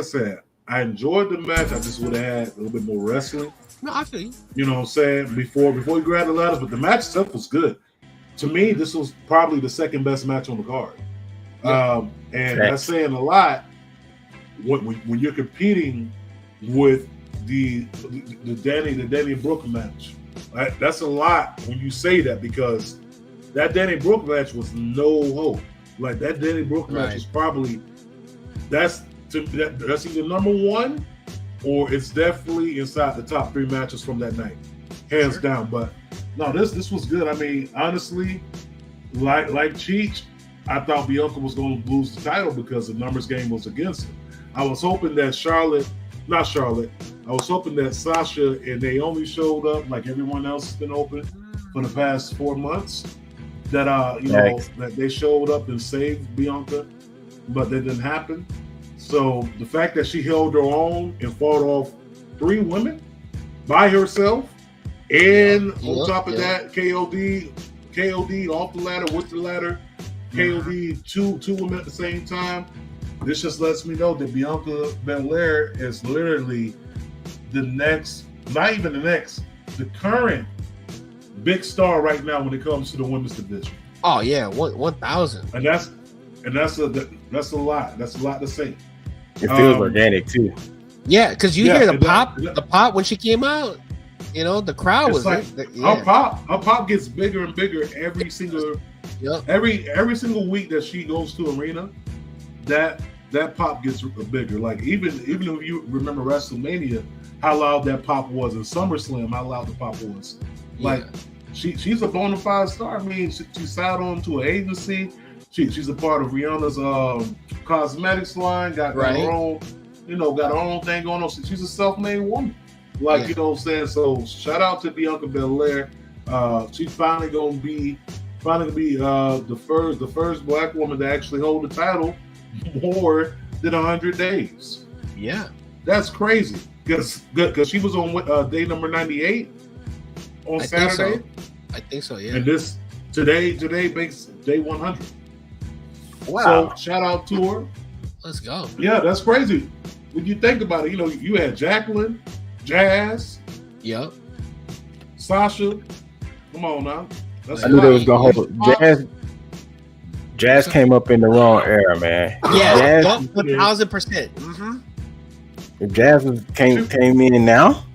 said, I enjoyed the match. I just would have had a little bit more wrestling. No, I feel you. You know what I'm saying? Before you grab the ladder, but the match itself was good. To me, this was probably the second best match on the card. Yeah. And that's saying a lot when you're competing with the Danny Brooke match. Right? That's a lot when you say that, because that Danny Brooke match was no hope. Like that Danny Brooke match is probably that's either number one or it's definitely inside the top 3 matches from that night, hands down. But no, this was good. I mean, honestly, like Cheech, I thought Bianca was going to lose the title because the numbers game was against her. I was hoping that I was hoping that Sasha and Naomi showed up like everyone else has been open for the past 4 months. That that they showed up and saved Bianca, but that didn't happen. So the fact that she held her own and fought off 3 women by herself, and on top of that, KOD off the ladder, with the ladder, KOD two women at the same time. This just lets me know that Bianca Belair is literally the current big star right now when it comes to the women's division. Oh yeah, 1,000. And that's a lot. That's a lot to say. It feels organic too. Yeah, because you hear the pop when she came out. You know, the crowd was like her pop gets bigger and bigger every single every single week that she goes to arena. That pop gets bigger. Like even if you remember WrestleMania, how loud that pop was in SummerSlam, how loud the pop was. Like she's a bona fide star. I mean, she signed on to an agency. She's a part of Rihanna's cosmetics line. Got her own, got her own thing going on. She's a self-made woman. Like you know what I'm saying. So shout out to Bianca Belair. She's finally gonna be the first black woman to actually hold the title more than 100 days. Yeah, that's crazy. Because she was on day number 98 on Saturday. I think so. Yeah. And this today makes day 100. Wow! So shout out to her. Let's go. Yeah, that's crazy. When you think about it, you had Jacqueline, Jazz, Sasha. Come on now. I knew they was gonna hold Jazz came up in the wrong era, man. Yeah, 1,000%. Mm-hmm. If Jazz came in now,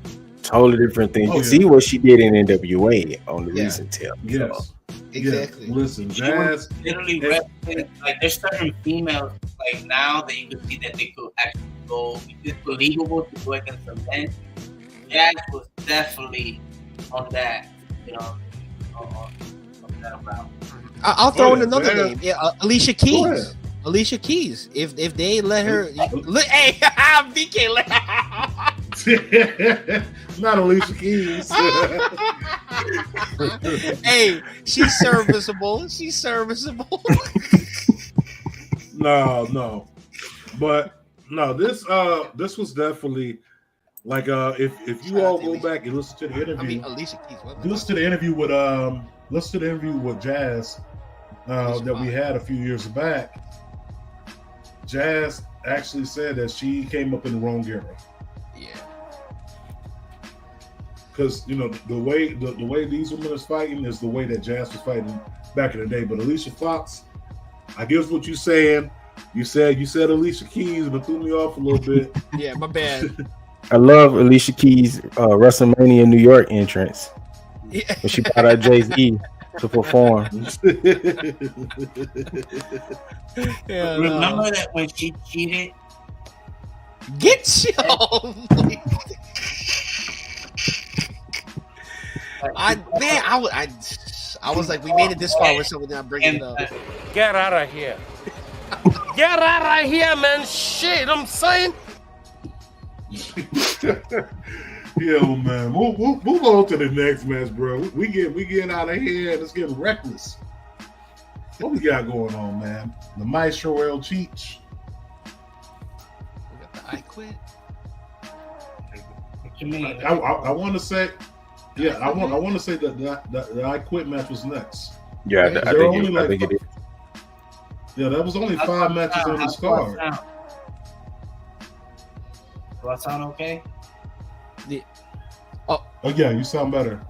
totally different thing. You see what she did in NWA on the recent tip. Yes. So. Exactly. Yeah. Listen, Jazz literally wrestling, like there's certain females like now that you can see that they could actually go. It's believable to go against the men. Jazz was definitely on that, on that route. I'll throw in another name. Yeah, Alicia Keys. Alicia Keys. If they let her, hey, BK, not Alicia Keys. Hey, she's serviceable. No, but no, this was definitely like if you all go back and listen to the interview. Alicia Keys. Listen to the interview with Jazz that we had a few years back. Jazz actually said that she came up in the wrong era. Yeah. Because the way these women is fighting is the way that Jazz was fighting back in the day. But Alicia Fox, I get what you're saying. You said Alicia Keys, but threw me off a little bit. Yeah, my bad. I love Alicia Keys' WrestleMania New York entrance Yeah. when she brought out Jay-Z to perform. Yeah, Remember that when she cheated? Get you. I was like, we made it this far with something that I'm bringing it up. Get out of here. Get out of here, man. Shit, I'm saying. Yo, man, move on to the next match, bro. We get out of here and it's getting reckless. What we got going on, man? The Maestro El Cheech. We got the I Quit. What you mean? I want to say, yeah, I want to say that the I Quit match was next. Yeah, I think it is. Yeah, that was only 5 matches on this card. Do I sound okay? Oh yeah, you sound better.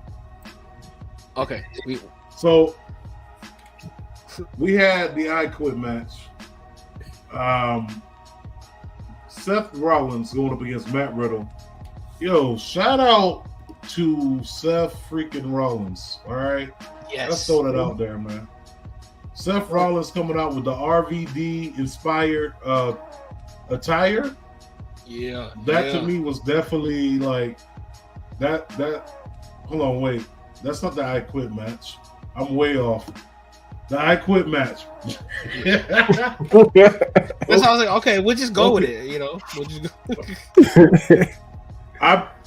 Okay. So we had the I Quit match. Seth Rollins going up against Matt Riddle. Yo, shout out to Seth freaking Rollins. All right. Yes. Let's throw that out there, man. Seth Rollins coming out with the RVD inspired attire. Yeah. That to me was definitely like that. Hold on, wait. That's not the I Quit match. I'm way off. The I Quit match. That's why I was like, okay, we'll just go with it. You know, we'll just go.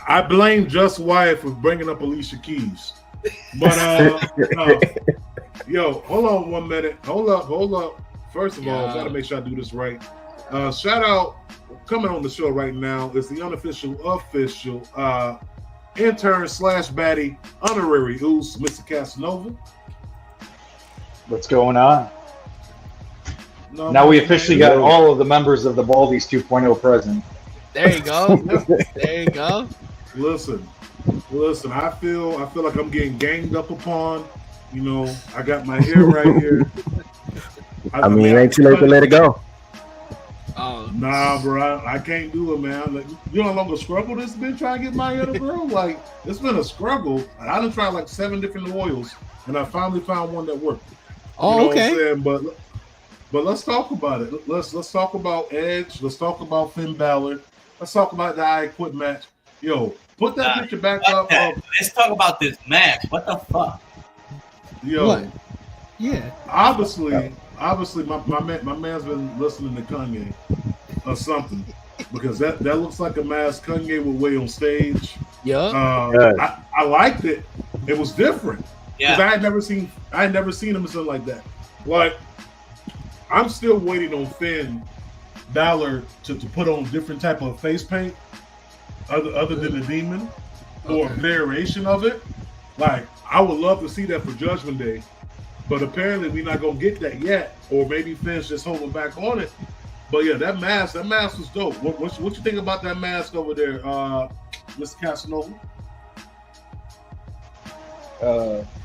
I blame Juss Wyatt for bringing up Alicia Keys, but yo, hold on 1 minute. Hold up. First of all, gotta make sure I do this right. Shout out, coming on the show right now is the unofficial, official intern / baddie honorary Oos, Mr. Casanova. What's going on? No, now we officially got all of the members of the Baldies 2.0 present. There you go. There you go. Listen. I feel like I'm getting ganged up upon. You know, I got my hair right here. I mean, it ain't too late to let it go. Nah, bro, I can't do it, man. Like, you no longer struggle this bitch trying to get my hair to grow. Like, it's been a struggle. I done tried like 7 different oils, and I finally found one that worked. Oh, you know okay. What I'm saying? But let's talk about it. Let's talk about Edge. Let's talk about Finn Balor. Let's talk about the I Quit match. Yo, put that picture back up. Let's talk about this match. What the fuck? Yo, what? Yeah. Obviously, my man's been listening to Kanye or something, because that looks like a mask Kanye would wear on stage. Yeah. I liked it. It was different. Yeah. Because I had never seen him in something like that. Like, I'm still waiting on Finn Balor to put on different type of face paint other than the demon, or a variation of it. Like, I would love to see that for Judgment Day, but apparently we're not gonna get that yet, or maybe Finn's just holding back on it. But yeah, that mask was dope. What you think about that mask over there, Mr. Casanova?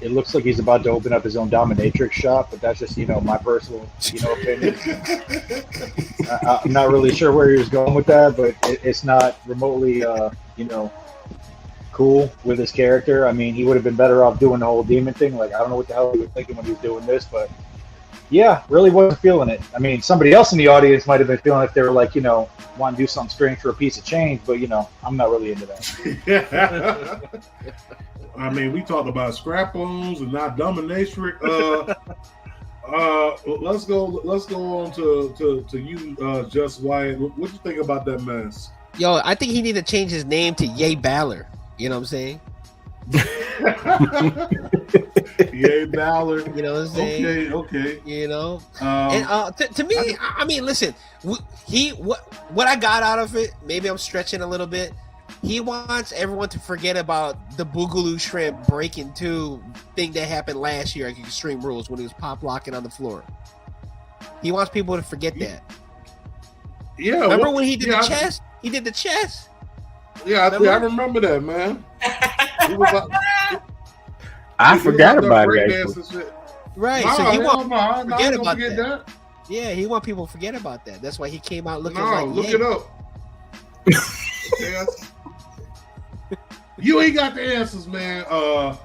It looks like he's about to open up his own dominatrix shop, but that's just, my personal, opinion. I'm not really sure where he was going with that, but it's not remotely, cool with his character. I mean, he would have been better off doing the whole demon thing. Like, I don't know what the hell he was thinking when he was doing this, but yeah, really wasn't feeling it. I mean, somebody else in the audience might have been feeling it if they were like, want to do something strange for a piece of change, but I'm not really into that. I mean, we talked about scrap-ons and not dominatrix. Let's go on to you, Just Wyatt. What you think about that mess? Yo, I think he need to change his name to Yay Balor. You know what I'm saying? Yay Balor. You know what I'm saying? Okay. And to me, I mean, listen, what I got out of it, maybe I'm stretching a little bit. He wants everyone to forget about the Boogaloo Shrimp breaking 2 thing that happened last year at Extreme Rules when he was pop locking on the floor. He wants people to forget that. Yeah. Remember when he did the chest? He did the chest. Yeah, I remember that, man. I forgot about it. Right. So he won't forget about that. Yeah, he want people to forget about that. That's why he came out looking No, like look Ye. it up. You ain't got the answers, man.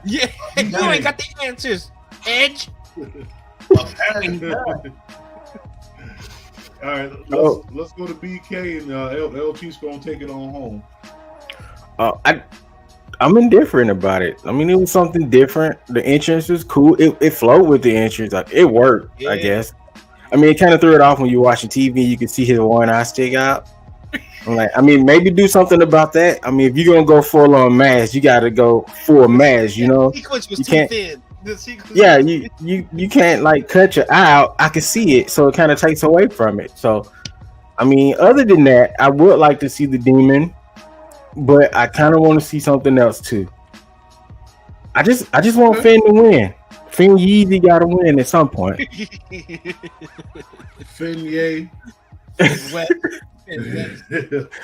Yeah, you ain't got the answers, Edge. Apparently, All right, let's go to BK and L Chief's gonna take it on home. I'm indifferent about it. I mean, it was something different. The entrance was cool. It flowed with the entrance. Like, it worked, I guess. I mean, it kind of threw it off when you're watching TV. You can see his one eye stick out. I'm like, I mean, maybe do something about that. I mean, if you're gonna go full on mask, you got to go full mask. You know, The sequence was you too can't. thin. The sequence Yeah, you can't like cut your eye out. I can see it, so it kind of takes away from it. So, I mean, other than that, I would like to see the demon, but I kind of want to see something else too. I just want Finn to win. Finn Yeezy got to win at some point. Finn Ye. wet.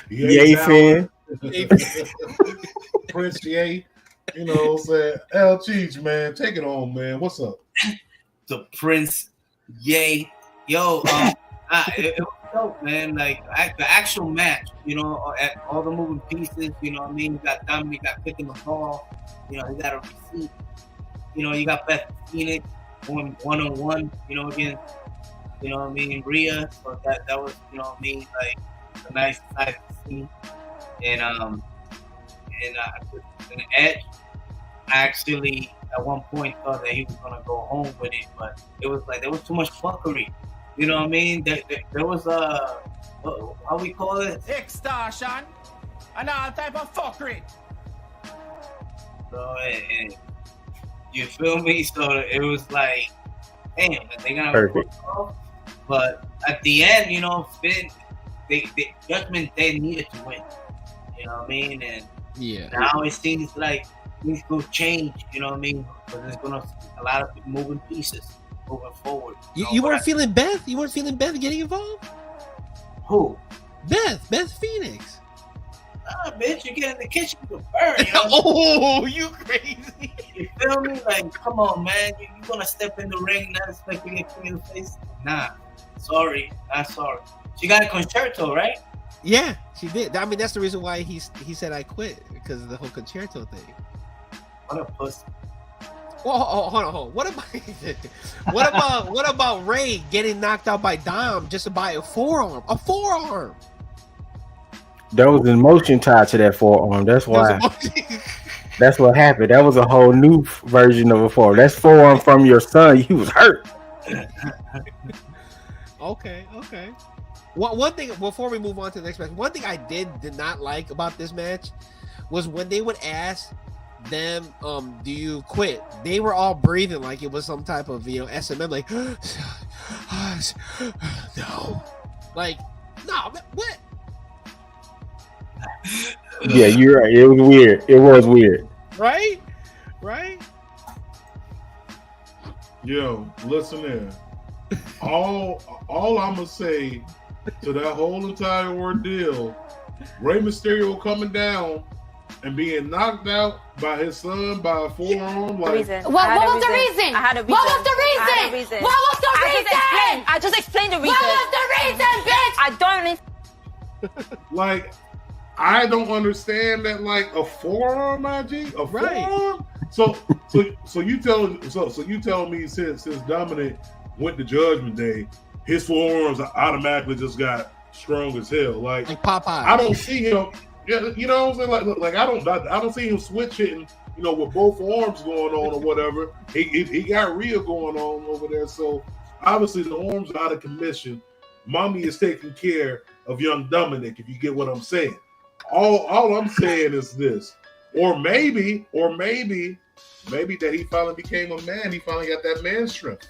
Yay, Finn. Prince Ye. You know what I'm saying? L Cheech, man. Take it on, man. What's up? the Prince Ye. Yo, it was dope, man. Like the actual match, you know, at all the moving pieces, you know what I mean? You got Dominic got picking the ball, you know, he got a receipt. You know, you got Beth Phoenix going 1-on-1, you know, against, you know what I mean, Rhea. So that was, you know what I mean, like a nice sight to see. And Edge, I actually at one point thought that he was gonna go home with it, but it was like there was too much fuckery. You know what I mean? There was how we call it? Extortion and all type of fuckery. So and you feel me? So it was like, damn, they gonna Perfect. off. But at the end, you know, Finn, they Judgment Day needed to win. You know what I mean? And Yeah. now it seems like things will change. You know what I mean? But there's gonna a lot of moving pieces moving forward. You weren't feeling Beth? You weren't feeling Beth getting involved? Who? Beth Phoenix. Nah, bitch, you get in the kitchen, you can burn. You know? Oh, you crazy. You feel me? Like, come on, man. You gonna step in the ring, not expect to get kicked in the face? Nah. Sorry. Not sorry. She got a concerto, right? Yeah, she did. I mean, that's the reason why he said I quit, because of the whole concerto thing. What a pussy. Well, hold on. What about Ray getting knocked out by Dom just by a forearm? A forearm. There was an emotion tied to that forearm. That's why. That's what happened. That was a whole new version of a forearm. That's forearm from your son. He was hurt. Okay. One thing before we move on to the next match, one thing I did not like about this match was when they would ask them, do you quit? They were all breathing like it was some type of, you know, SMM, like no. Like, no, what? Yeah, you're right. It was weird. It was weird. Right? Yo, listen in. All I'm gonna say to that whole entire ordeal, Rey Mysterio coming down and being knocked out by his son by a forearm. Like, what was the reason? I had a reason. What was the reason? What was the reason? I just explained the reason. What was the reason, bitch? I don't. Like, I don't understand that. Like a forearm, IG, a forearm. So you telling me since Dominic went to Judgment Day, his forearms automatically just got strong as hell. Like Popeye. I don't see him. Yeah, you know what I'm saying? Like I don't see him switch hitting, you know, with both arms going on or whatever. He got Rhea going on over there. So obviously the arms are out of commission. Mommy is taking care of young Dominic, if you get what I'm saying. All I'm saying is this. Or maybe that he finally became a man. He finally got that man strength.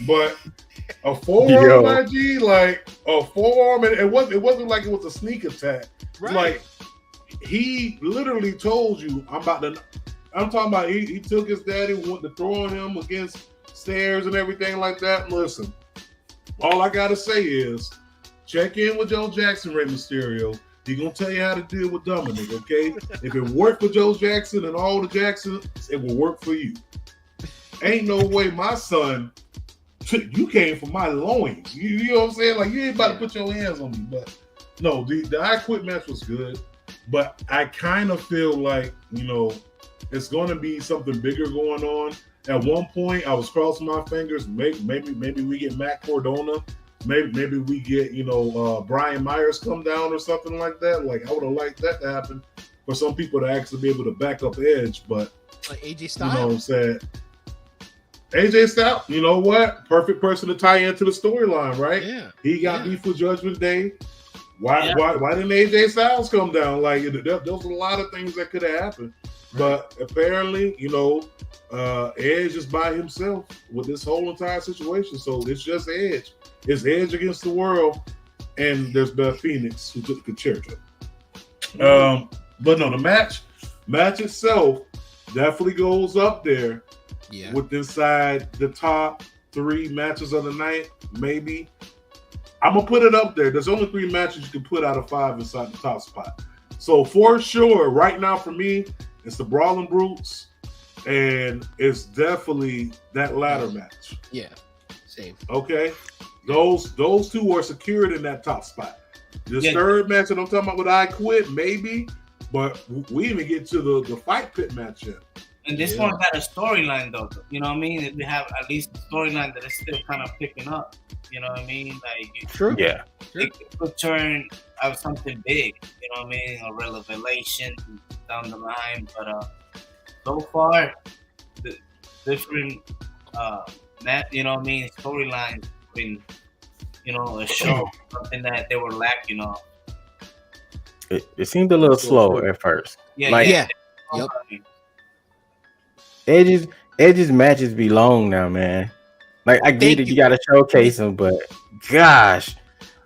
But a forearm, IG, like a forearm, and it wasn't like it was a sneak attack. Right. Like he literally told you, I'm talking about he took his daddy, went to throw him against stairs and everything like that. Listen, all I gotta say is check in with Joe Jackson, Rey Mysterio. He's gonna tell you how to deal with Dominic, okay? If it worked for Joe Jackson and all the Jacksons, it will work for you. Ain't no way my son you came from my loins. You know what I'm saying? Like, you ain't about to put your hands on me. But no, the I Quit match was good. But I kind of feel like, it's going to be something bigger going on. At one point, I was crossing my fingers. Maybe we get Matt Cardona. Maybe we get, Brian Myers come down or something like that. Like, I would have liked that to happen for some people to actually be able to back up Edge. But, like AJ Styles. You know what I'm saying? AJ Styles, you know what? Perfect person to tie into the storyline, right? Yeah. He got beef with Judgment Day. Why didn't AJ Styles come down? Like, there was a lot of things that could have happened. But apparently, Edge is by himself with this whole entire situation. So it's just Edge. It's Edge against the world. And there's Beth Phoenix who took the concerto. But no, the match itself definitely goes up there with inside the top 3 matches of the night, maybe. I'm going to put it up there. There's only 3 matches you can put out of 5 inside the top spot. So for sure, right now for me, it's the Brawling Brutes, and it's definitely that ladder match. Yeah, same. Okay, those 2 are secured in that top spot. This third match that I'm talking about with I Quit, maybe, but we even get to the fight pit match yet. And this one got a storyline, though. You know what I mean? We have at least a storyline that is still kind of picking up. You know what I mean? Like, true. Yeah. It could turn out something big. You know what I mean? A revelation down the line. But so far, the different, you know what I mean, storylines been, a show, something that they were lacking on. It seemed a little slow at first. Yep. Edge's matches be long now, man. Like, I get it, you gotta showcase them, but gosh,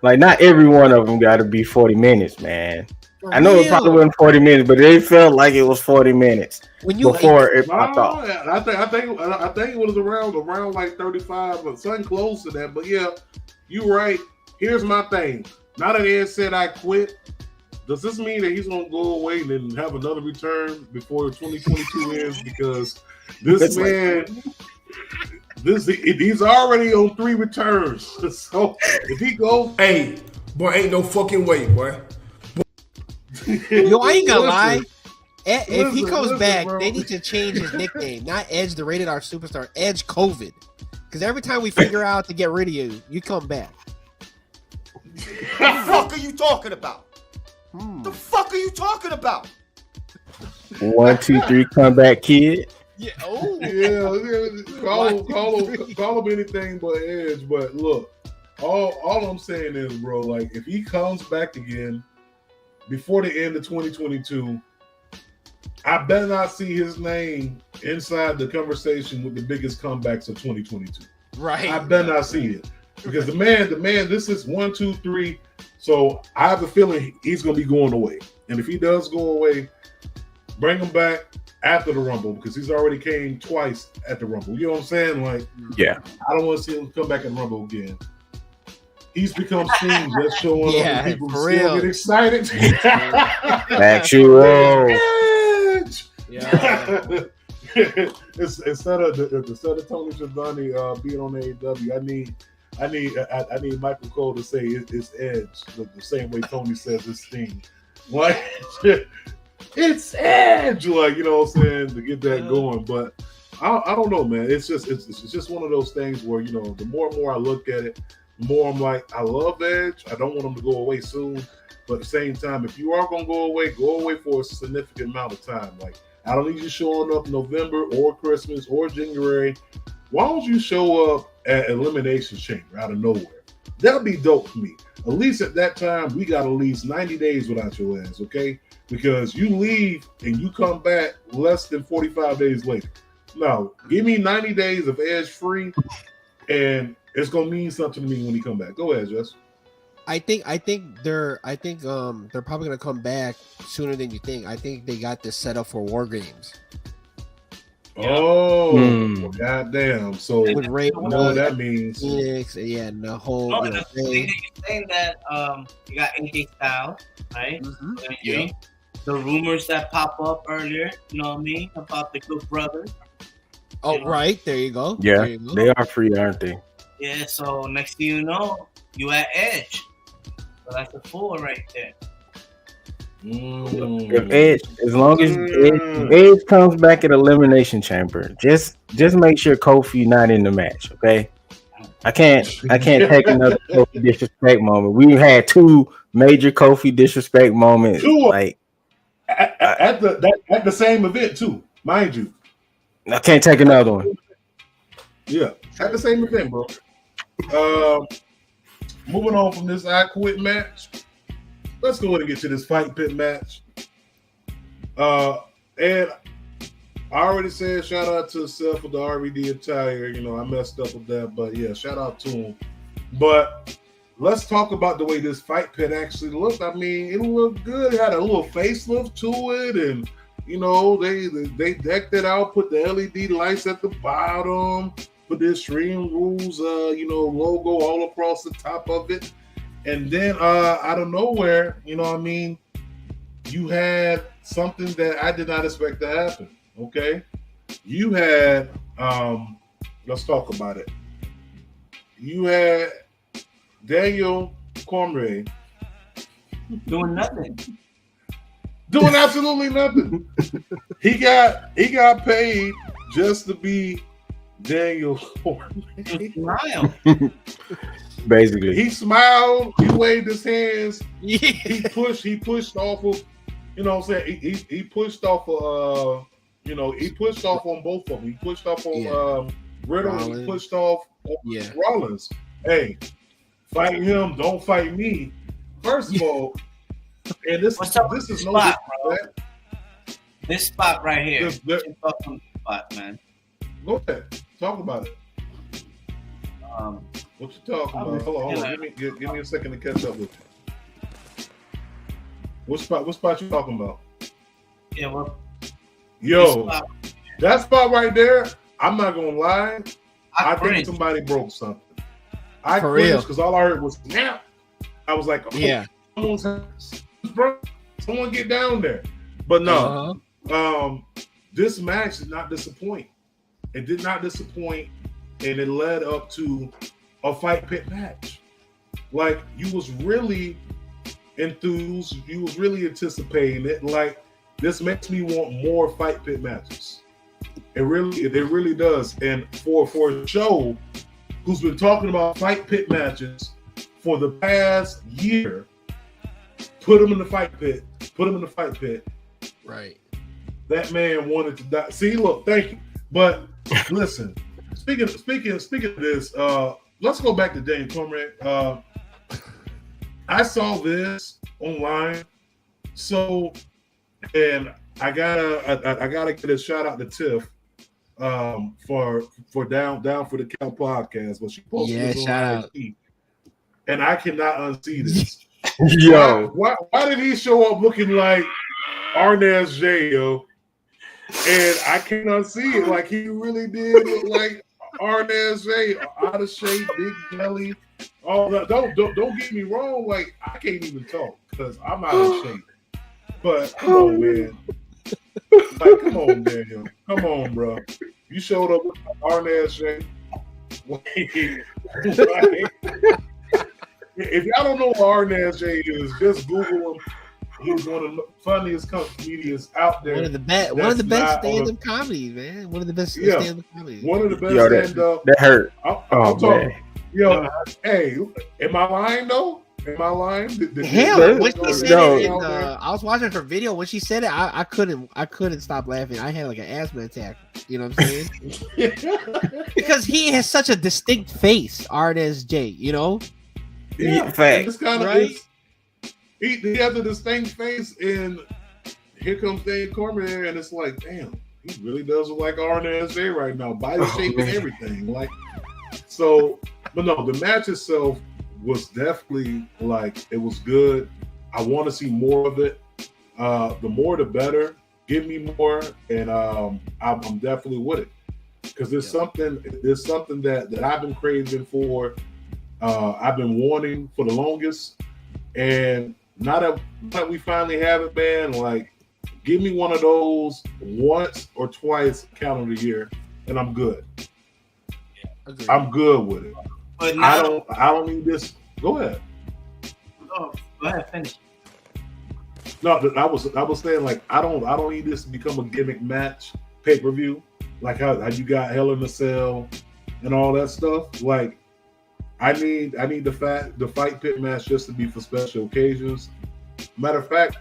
like, not every one of them gotta be 40 minutes, man. I know it probably wasn't 40 minutes, but it felt like it was 40 minutes before it popped off. I think it was around like 35 or something close to that. But yeah, you're right. Here's my thing. Now that Ed said I quit, does this mean that he's gonna go away and then have another return before 2022 ends? Because this man, he's already on 3 returns. So if he goes, hey, boy, ain't no fucking way, boy. Yo, I ain't gonna lie. If he comes back, bro, they need to change his nickname. Not Edge, the Rated R Superstar. Edge COVID. Because every time we figure out to get rid of you, you come back. What the fuck are you talking about? The fuck are you talking about? 1, 2, 3, comeback kid. Yeah. Oh. Yeah. Call him anything but Edge. But look, all I'm saying is, bro, like, if he comes back again before the end of 2022, I better not see his name inside the conversation with the biggest comebacks of 2022. Right. I better not see it. Because the man, this is 1, 2, 3. So I have a feeling he's going to be going away. And if he does go away, bring him back after the Rumble, because he's already came twice at the Rumble. You know what I'm saying? Like, yeah, I don't want to see him come back and Rumble again. He's become seen just showing up and people still get excited. Actual. Yeah. Instead of Tony Schiavone being on AEW, I need Michael Cole to say it's Edge the same way Tony says it's Sting. Like, it's Edge, like, you know what I'm saying, to get that going. But I don't know, man. It's just one of those things where, you know, the more and more I look at it, the more I'm like, I love Edge. I don't want him to go away soon. But at the same time, if you are going to go away for a significant amount of time. Like, I don't need you showing up November or Christmas or January. Why don't you show up at Elimination Chamber out of nowhere? That'll be dope for me. At least at that time, we got at least 90 days without your ass, okay? Because you leave and you come back less than 45 days later. No, give me 90 days of Edge free, and it's gonna mean something to me when he come back. Go ahead, Juss. I think they're probably gonna come back sooner than you think. I think they got this set up for War Games. Oh, goddamn! So with Ray, you know what that means? Phoenix, yeah, and the whole. No, you're saying that you got AJ Styles, right? Mm-hmm. Yeah. The rumors that pop up earlier, you know what I mean, about the Good Brothers. Oh, right, there you go. Yeah, you go. they are free, aren't they? Yeah, so next thing you know, you at Edge. So that's a 4 right there. If Edge, as long as Edge comes back at Elimination Chamber, just make sure Kofi not in the match, okay? I can't take another Kofi disrespect moment. We had 2 major Kofi disrespect moments, like at the same event too, mind you. I can't take another one. Yeah, at the same event, bro. Moving on from this I Quit match, let's go ahead and get to this Fight Pit match. And I already said shout out to Seth with the RVD attire. You know, I messed up with that, but yeah, shout out to him. But let's talk about the way this Fight Pit actually looked. I mean, it looked good. It had a little facelift to it, and you know, they decked it out, put the LED lights at the bottom, put the Extreme Rules, logo all across the top of it. And then out of nowhere, you know what I mean, you had something that I did not expect to happen, okay? You had, let's talk about it. You had Daniel Cormier doing nothing. Doing absolutely nothing. He got paid just to be Daniel Cormier. Smile. Basically, he smiled. He waved his hands. Yeah. He pushed off of. You know what I'm saying? He pushed off. He pushed off on both of them. He pushed off on Riddle. And he pushed off on Rollins. Hey, fight him. Don't fight me. First of all, and this is no spot, bro. This spot right here. This spot, man. Go ahead. Talk about it. What you talking about? Hold on. Give me a second to catch up with you. What spot you talking about? Yeah, well. Yo, that spot right there, I'm not gonna lie. I think somebody broke something. I cringed because all I heard was snap. I was like, someone get down there. But no, this match did not disappoint. It did not disappoint, and it led up to a Fight Pit match. Like, you was really enthused. You was really anticipating it. Like, this makes me want more Fight Pit matches. It really does. And for a show who's been talking about Fight Pit matches for the past year, put them in the Fight Pit. Put them in the Fight Pit. Right. That man wanted to die. See, look, thank you. But listen, speaking of this, let's go back to Daniel Cormier. I saw this online, so and I gotta get a shout out to Tiff for down for the Count podcast. But she posted this on IG, and I cannot unsee this. Yo, why did he show up looking like Arnaz J, yo? And I cannot see it. Like, he really did look like Arnaz J, out of shape, big belly, all that. Don't get me wrong. Like, I can't even talk because I'm out of shape. But come on, man. Like, come on, Daniel. Come on, bro. You showed up with Arnaz J. If y'all don't know what Arnaz J is, just Google him. He's one of the funniest comedians out there. One of the best stand-up comedies, man. One of the best stand-up comedies. One of the best stand-up. That hurt. I'm talking. Yo, hey, am I lying though? Am I lying? Hell, when she said it, I was watching her video. When she said it, I couldn't stop laughing. I had like an asthma attack. You know what I'm saying? Because he has such a distinct face, Arnaz J. You know? Yeah, fact. It's kind of right. He has a distinct face, and here comes Daniel Cormier, and it's like, damn, he really does look like Arnaz J right now, body shape and everything. Like, so, but no, the match itself was definitely like, it was good. I want to see more of it. The more, the better. Give me more, and I'm definitely with it because there's something that I've been craving for. I've been wanting for the longest, and now that we finally have it, man, like, give me one of those once or twice calendar year, and I'm good. I'm good with it. But now, I don't need this. Go ahead. Go ahead, finish. No, I was saying like I don't need this to become a gimmick match pay-per-view, like how you got Hell in a Cell and all that stuff. Like I need the fight pit match just to be for special occasions. Matter of fact,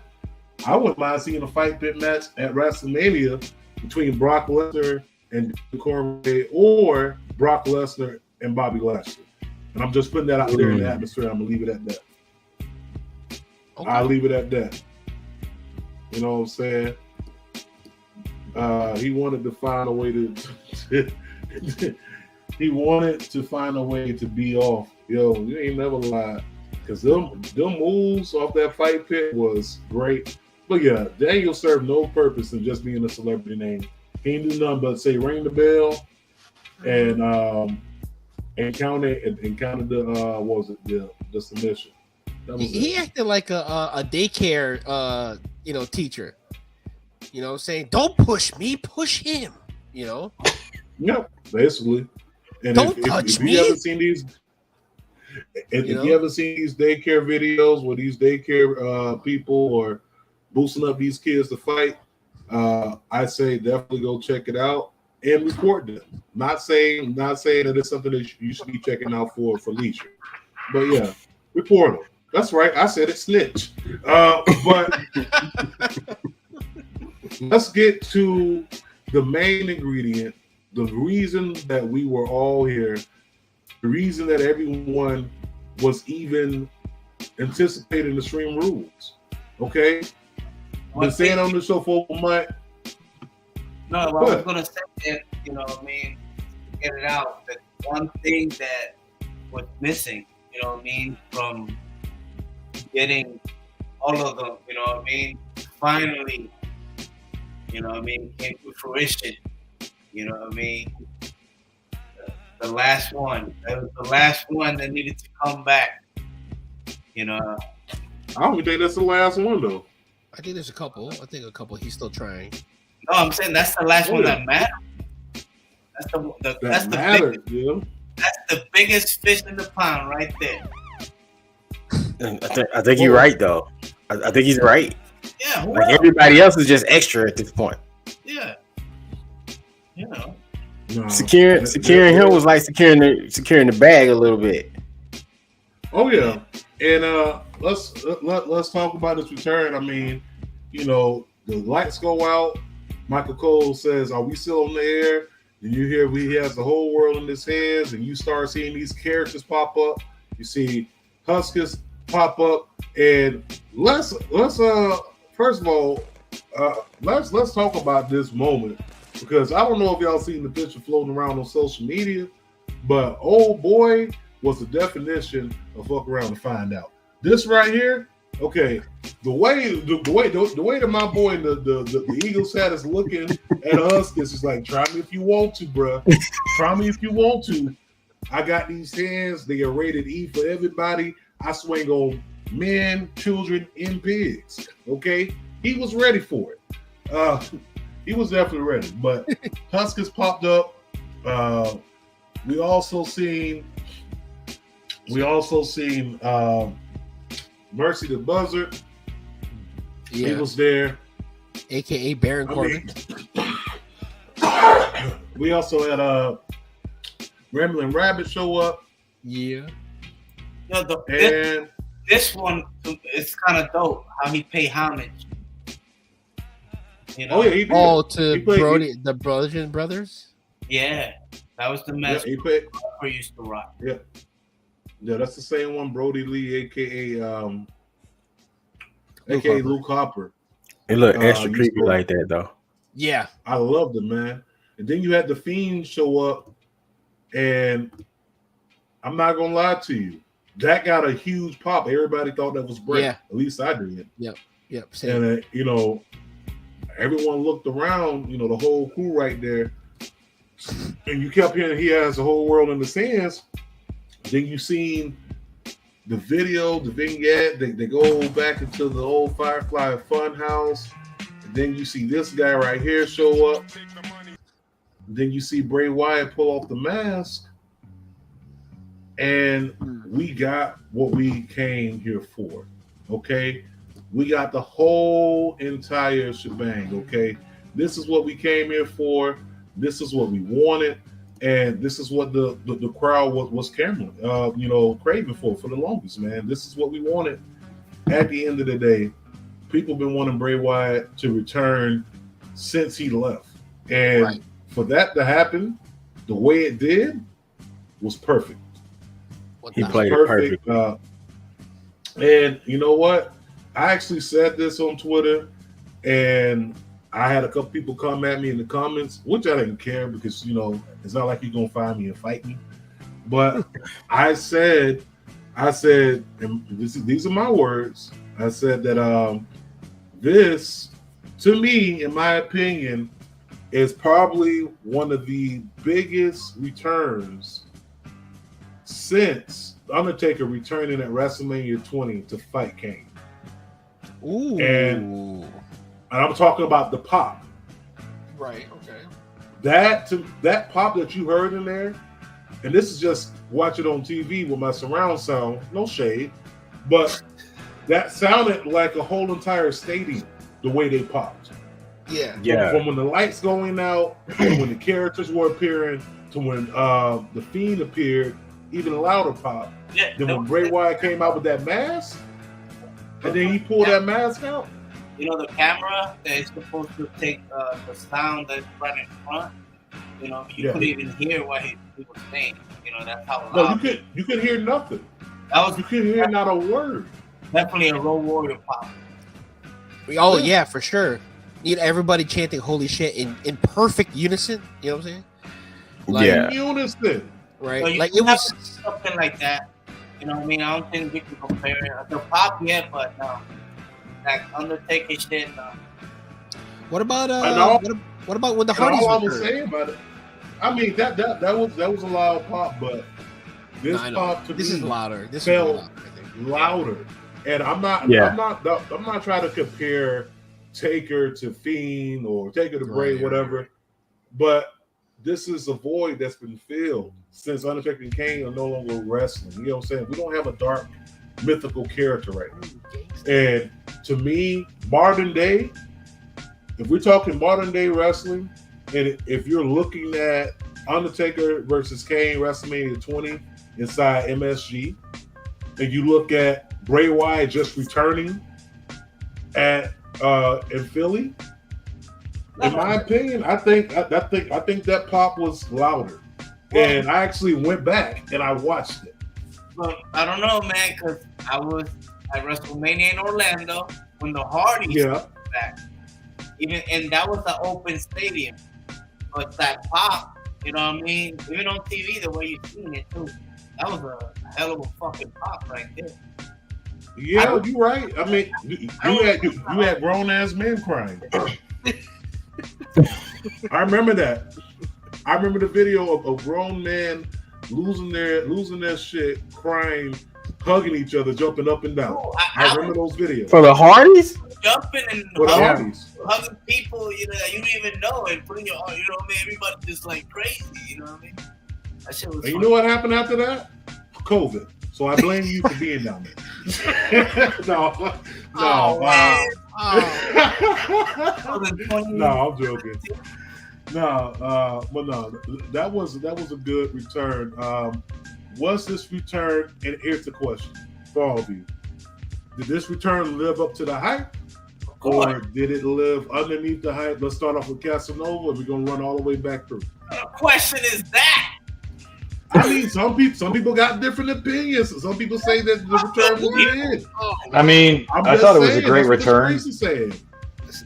I wouldn't mind seeing a fight pit match at WrestleMania between Brock Lesnar and Cormier or Brock Lesnar and Bobby Lashley. And I'm just putting that out there in the atmosphere. I'm gonna leave it at that. Okay. I'll leave it at that. You know what I'm saying? He wanted to find a way to he wanted to find a way to be off. Yo, you ain't never lied. Because them moves off that fight pit was great. But yeah, Daniel served no purpose in just being a celebrity name. He didn't do nothing but say ring the bell and counted the what was it, the submission. He acted like a daycare teacher. You know, saying, don't push me, push him, you know? Yeah, basically. And don't touch me. If you haven't seen these, if you haven't seen these daycare videos where these daycare people are boosting up these kids to fight, I say definitely go check it out and report them. Not saying that it's something that you should be checking out for leisure. But yeah, report them. That's right. I said it, snitch. But let's get to the main ingredient, the reason that we were all here, the reason that everyone was even anticipating the Extreme Rules. Okay? Been saying on the show for a month. No, I was going to say that, you know what I mean, get it out, that one thing that was missing, you know what I mean, from getting all of them, you know what I mean, finally, you know what I mean, came to fruition, you know what I mean, the last one, that was the last one that needed to come back, you know. I don't think that's the last one, though. I think there's a couple. I think a couple he's still trying. No, I'm saying that's the last one that matters. That's the biggest fish in the pond right there. I think you're right, though. I think he's right. Yeah, like everybody else is just extra at this point. Yeah, you know, securing him was like securing the bag a little bit. Oh yeah, and let's talk about his return. I mean, you know, the lights go out. Michael Cole says, "Are we still on the air?" And you hear he has the whole world in his hands, and you start seeing these characters pop up. You see Huskers pop up, and let's first of all, let's talk about this moment, because I don't know if y'all seen the picture floating around on social media, but old boy was the definition of fuck around and find out. This right here, okay, the way that my boy the Eagles hat is looking at us, this is like, try me if you want to, bruh. Try me if you want to. I got these hands, they are rated E for everybody. I swing on men, children, and pigs. Okay, he was ready for it. He was definitely ready. But Huskers popped up. We also seen Mercy the Buzzard. Yeah. He was there, aka Baron Corbin. We also had Ramblin' Rabbit show up. Yeah. No, this one is kind of dope. How he paid homage. You know? Oh yeah, he did. Oh, to Brody, the brothers. Yeah, that was the mess. Yeah, we used to rock. Yeah, that's the same one. Brody Lee, aka Luke Hopper. It looked extra creepy like that, though. Yeah, I loved it, man. And then you had the Fiend show up, and I'm not gonna lie to you, that got a huge pop. Everybody thought that was Brett. Yeah. At least I did. Yep. Same. And you know, everyone looked around. You know, the whole crew right there, and you kept hearing he has the whole world in his hands. Then you seen the video, the vignette. They go back into the old Firefly Funhouse. And then you see this guy right here show up. Then you see Bray Wyatt pull off the mask. and we got what we came here for. Okay, we got the whole entire shebang. Okay, this is what we came here for. This is what we wanted, and this is what the crowd was craving for the longest, man. This is what we wanted. At the end of the day, people been wanting Bray Wyatt to return since he left, and for that to happen the way it did was perfect. He played it perfect. And you know what? I actually said this on Twitter, and I had a couple people come at me in the comments, which I didn't care because, it's not like you're going to find me and fight me. But I said, and these are my words. I said that this, to me, in my opinion, is probably one of the biggest returns since Undertaker returning at WrestleMania 20 to fight Kane. Ooh. And I'm talking about the pop. Right, okay. That pop that you heard in there, and this is just watch it on TV with my surround sound, no shade, but that sounded like a whole entire stadium, the way they popped. Yeah. From when the lights going out, from when the characters were appearing, to when the Fiend appeared, even louder pop. Yeah, then when Bray Wyatt came out with that mask, and then he pulled that mask out. The camera that is supposed to take the sound that's right in front. You couldn't even hear what he was saying. That's how loud. No, you could hear nothing. You couldn't hear not a word. Definitely a Road Warrior pop. Oh yeah, for sure. Everybody chanting "Holy shit" in perfect unison. You know what I'm saying? In unison. Right. So Like it was something like that. I don't think we can compare it. The pop, yeah, but no. Like Undertaker shit, no. What about what about when the Hardys all I was returned? saying about it, I mean that was a loud pop, but this pop to me is louder. This felt is louder. And I'm not trying to compare Taker to Fiend or Taker to Bray, whatever. But this is a void that's been filled since Undertaker and Kane are no longer wrestling. You know what I'm saying? We don't have a dark mythical character right now. And to me, modern day, if we're talking modern day wrestling, and if you're looking at Undertaker versus Kane WrestleMania 20 inside MSG, and you look at Bray Wyatt just returning at in Philly, in my opinion, I think that pop was louder. And I actually went back and I watched it. Well, I don't know, man, because I was at WrestleMania in Orlando when the Hardys came back. And that was an open stadium. But that pop, you know what I mean? Even on TV, the way you seen it too, that was a hell of a fucking pop right there. Yeah, you're right. I mean, you had grown ass men crying. I remember that. I remember the video of grown men losing their shit, crying, hugging each other, jumping up and down. I remember those videos. For the Hardys? Jumping and hugging people, that you don't even know, and putting your arm, everybody just like crazy, you know what I mean? That shit was and you know what happened after that? COVID. So I blame you for being down there. No, I'm joking. But no, that was a good return. Was this return? And here's the question for all of you: did this return live up to the hype, or did it live underneath the hype? Let's start off with Casanova, and we're gonna run all the way back through. What question is that? I mean, some people got different opinions. Some people say that the return was good. I mean, I thought it was a great return.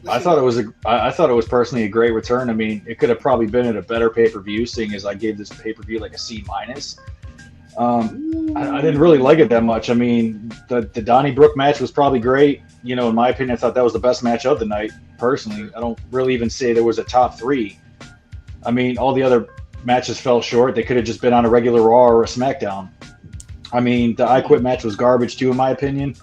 I thought it was personally a great return. I mean, it could have probably been at a better pay-per-view, seeing as I gave this pay-per-view like a C-. I didn't really like it that much. I mean, the Donnybrook match was probably great. In my opinion, I thought that was the best match of the night. Personally, I don't really even say there was a top three. I mean, all the other matches fell short. They could have just been on a regular Raw or a SmackDown. I mean, the I Quit match was garbage too, in my opinion.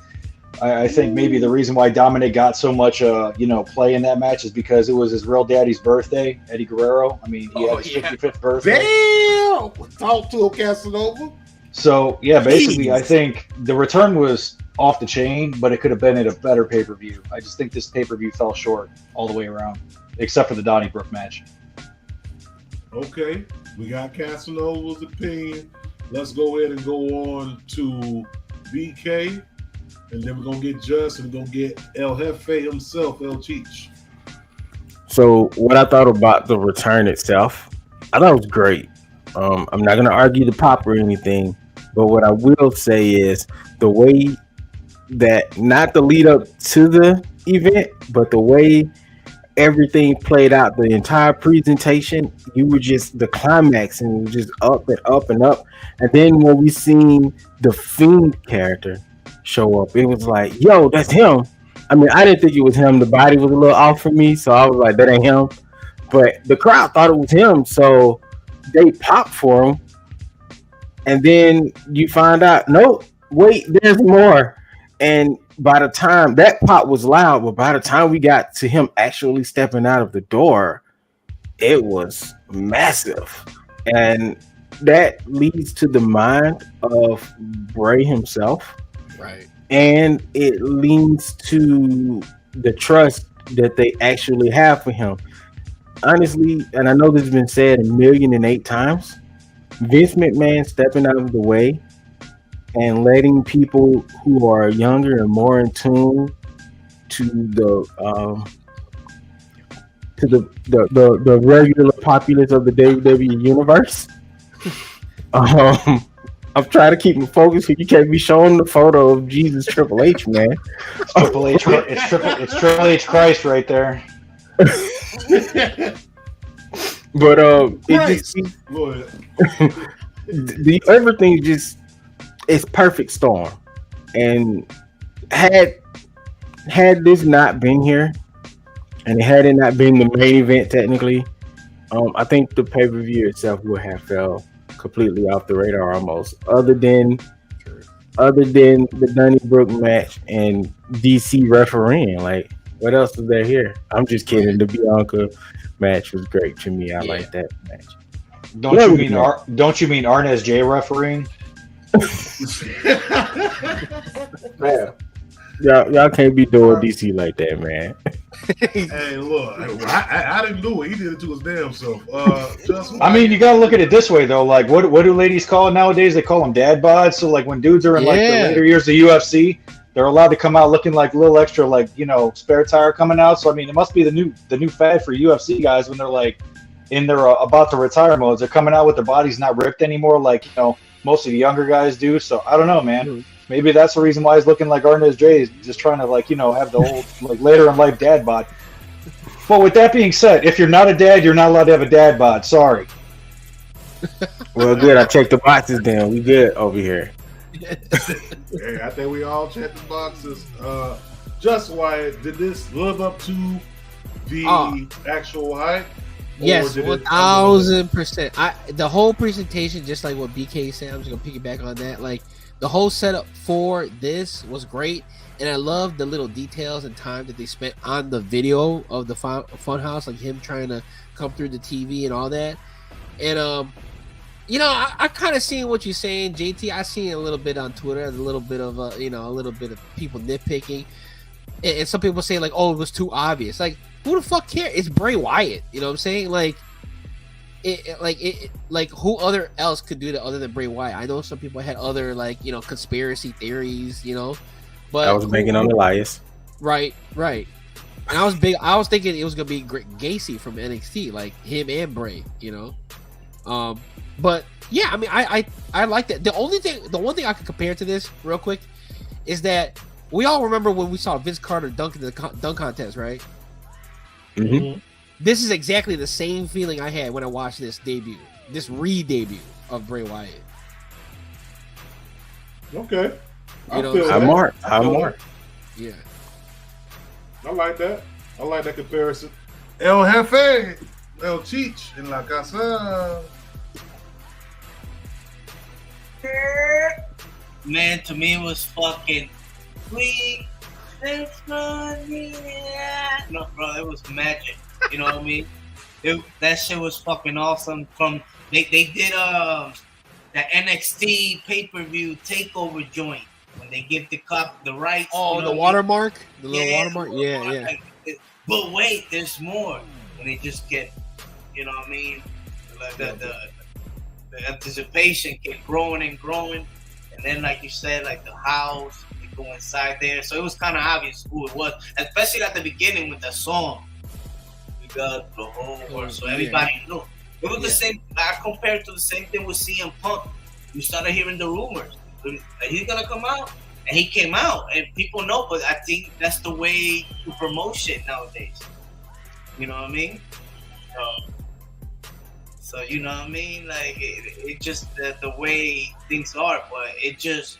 I think maybe the reason why Dominic got so much, play in that match is because it was his real daddy's birthday, Eddie Guerrero. I mean, he had his 55th birthday. Damn! Talk to him, Casanova. So yeah, basically, I think the return was off the chain, but it could have been at a better pay-per-view. I just think this pay-per-view fell short all the way around, except for the Donnybrook match. Okay, we got Casanova's opinion. Let's go ahead and go on to BK, and then we're gonna get Juss, and we're gonna get El Jefe himself, El Cheech. So what I thought about the return itself, I thought it was great. I'm not gonna argue the pop or anything, but what I will say is the way that, not the lead up to the event, but the way everything played out, the entire presentation, you were just the climax, and it was just up and up and up. And then when we seen the Fiend character show up, it was like, yo, that's him. I mean, I didn't think it was him. The body was a little off for me, so I was like, that ain't him. But the crowd thought it was him, so they popped for him. And then you find out, no, wait, there's more. And by the time that pop was loud, but by the time we got to him actually stepping out of the door, it was massive. And that leads to the mind of Bray himself. Right. And it leads to the trust that they actually have for him. Honestly, and I know this has been said 1,000,008 times, Vince McMahon stepping out of the way and letting people who are younger and more in tune to the regular populace of the WWE universe. I'm trying to keep my focus here. You can't be showing the photo of Jesus Triple H, man. It's Triple H. It's Triple H Christ right there. But it just everything just, it's perfect storm. And had this not been here, and had it not been the main event technically, I think the pay-per-view itself would have fell completely off the radar almost. Other than the Donnybrook match and DC refereeing, like, what else is there here? I'm just kidding. The Bianca match was great to me. I like that match. Don't you mean Arnez J refereeing? Man, y'all can't be doing DC like that, man. Hey, look, I didn't do it. He did it to his damn self. I mean, you gotta look at it this way though. Like, what do ladies call it nowadays? They call them dad bods. So like when dudes are in like the later years of UFC, they're allowed to come out looking like a little extra, like, you know, spare tire coming out. So I mean, it must be the new fad for UFC guys when they're like in their about to retire modes. They're coming out with their bodies not ripped anymore, like, you know, most of the younger guys do. So I don't know, man. Maybe that's the reason why he's looking like Arnez J, is just trying to, like, you know, have the old, like, later in life dad bod. But with that being said, if you're not a dad, you're not allowed to have a dad bod. Sorry. Well, good. I checked the boxes down. We good over here. Hey, I think we all checked the boxes. Just Wyatt, did this live up to the actual hype? Yes, 1000%. The whole presentation, just like what BK said, I'm just gonna piggyback on that. Like, the whole setup for this was great, and I love the little details and time that they spent on the video of the Funhouse, like him trying to come through the TV and all that. And you know, I kind of seen what you're saying, JT. I seen a little bit on Twitter, a little bit of a little bit of people nitpicking, and some people say like, "Oh, it was too obvious." Like, who the fuck cares? It's Bray Wyatt. You know what I'm saying? Like, who other else could do that other than Bray Wyatt? I know some people had other, like, you know, conspiracy theories, you know, but I was making on Elias. Right. And I was thinking it was gonna be Gacy from NXT, like him and Bray, you know. But yeah, I mean, I like that. The one thing I could compare to this real quick is that we all remember when we saw Vince Carter dunk in the dunk contest, right? Mm-hmm. This is exactly the same feeling I had when I watched this re-debut of Bray Wyatt. Okay. I'm Mark. Yeah. I like that. I like that comparison. El Jefe, El Cheech in La Casa. Man, to me it was fucking sweet. No, bro, it was magic. You know what I mean? That shit was fucking awesome. They did NXT pay-per-view takeover joint when they give the cop the rights. Oh, you know, the watermark, the little yeah, watermark. Yeah, yeah. like, but wait, there's more. And they just get, you know what I mean? The anticipation kept growing and growing. And then, like you said, like the house, they go inside there. So it was kind of obvious who it was, especially at the beginning with the song. We got the whole world. So everybody knew. It was the same. I compared to the same thing with CM Punk. You started hearing the rumors that he's gonna come out, and he came out, and people know. But I think that's the way to promote shit nowadays. You know what I mean? So you know what I mean? Like it just the way things are. But it just,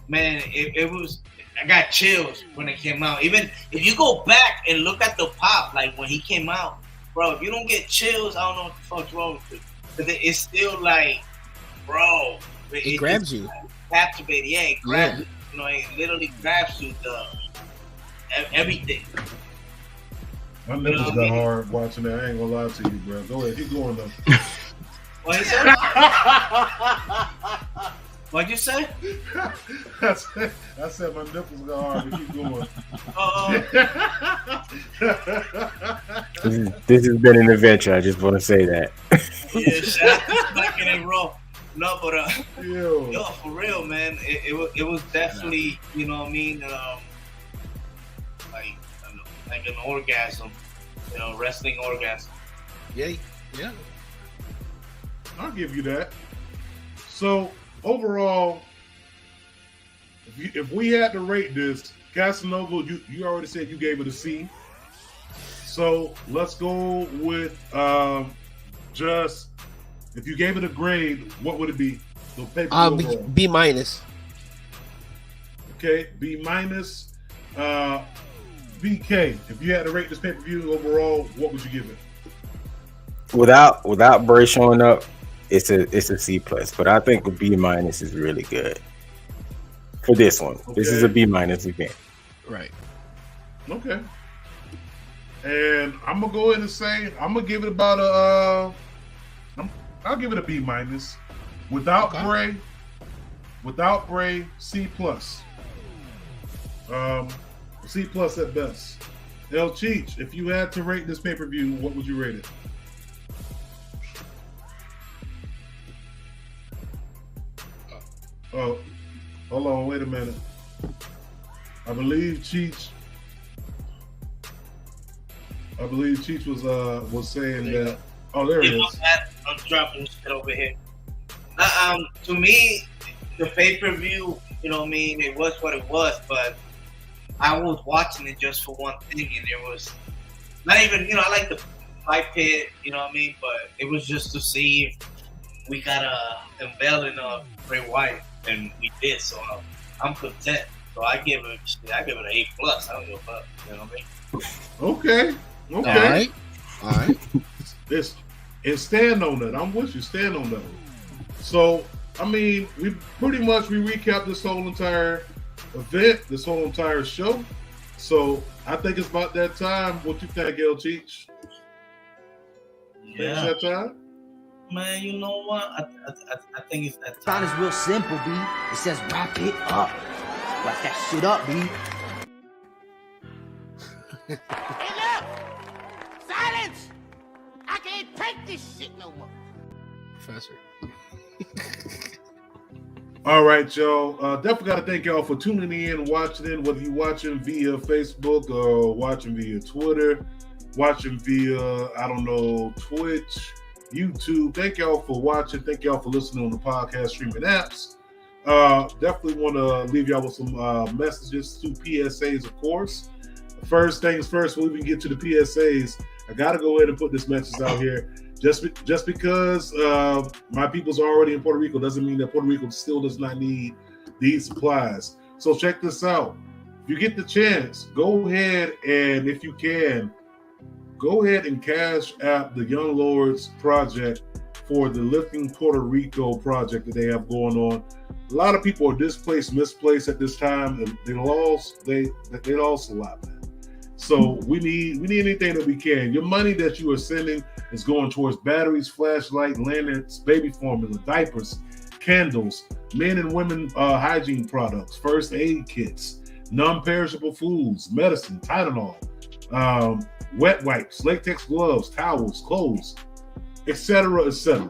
man, it was. I got chills when it came out. Even if you go back and look at the pop, like when he came out. Bro, if you don't get chills, I don't know what the fuck's wrong with you. Because it's still like, bro. It grabs you. Captivated. Yeah, it grabs you. You know, it literally grabs you, everything. My nipples got hard watching that. I ain't gonna lie to you, bro. Go ahead. Keep going, though. What you say? What'd you say? I said my nipples got hard, but keep going. This has been an adventure. I just want to say that. Yeah, shout out back in a row. No, but yo, for real, man, it was definitely, you know what I mean, like an orgasm, you know, wrestling orgasm. Yeah. I'll give you that. So overall, if we had to rate this, Casanova, you already said you gave it a C. So let's go with Juss. If you gave it a grade, what would it be? B minus. Okay, B minus. BK, if you had to rate this pay-per-view overall, what would you give it? Without Bray showing up, it's a C plus. But I think a B minus is really good for this one. Okay. This is a B minus again. Right. Okay. And I'm gonna go ahead and say I'm gonna give it about I'll give it a B minus. Without Bray, C plus. C plus at best. El Cheech, if you had to rate this pay-per-view, what would you rate it? Oh, hold on, wait a minute. I believe Cheech was saying that. Oh, there it is. I'm dropping shit over here. To me, the pay-per-view, you know what I mean, it was what it was, but I was watching it just for one thing, and there was not even, you know, I like the fight pit, you know what I mean, but it was just to see if we got a unveiling of Bray Wyatt, and we did, so I'm content. So I give it an A plus. I don't give a fuck, you know what I mean? Okay. All right. And stand on that. I'm with you. Stand on that. So, I mean, we recapped this whole entire event, this whole entire show. So, I think it's about that time. What you think, El Cheech? Yeah. It's that time? Man, you know what? I think it's that Sign time. is real simple, B. It says wrap it up. Wrap that shit up, B. Hey, look! Silence! I can't take this shit no more. Professor. All right, y'all. Definitely got to thank y'all for tuning in, watching in, whether you're watching via Facebook or watching via Twitter, watching via, I don't know, Twitch, YouTube. Thank y'all for watching. Thank y'all for listening on the podcast streaming apps. Definitely want to leave y'all with some messages to PSAs, of course. First things first, before we even get to the PSAs, I got to go ahead and put this message out here. Just because my people's already in Puerto Rico doesn't mean that Puerto Rico still does not need these supplies. So check this out. If you get the chance, go ahead and, if you can, go ahead and cash out the Young Lords project for the Lifting Puerto Rico project that they have going on. A lot of people are displaced, misplaced at this time. They lost a lot, man. So we need anything that we can. Your money that you are sending is going towards batteries, flashlight, lanterns, baby formula, diapers, candles, men and women hygiene products, first aid kits, non-perishable foods, medicine, Tylenol, wet wipes, latex gloves, towels, clothes, etc., etc.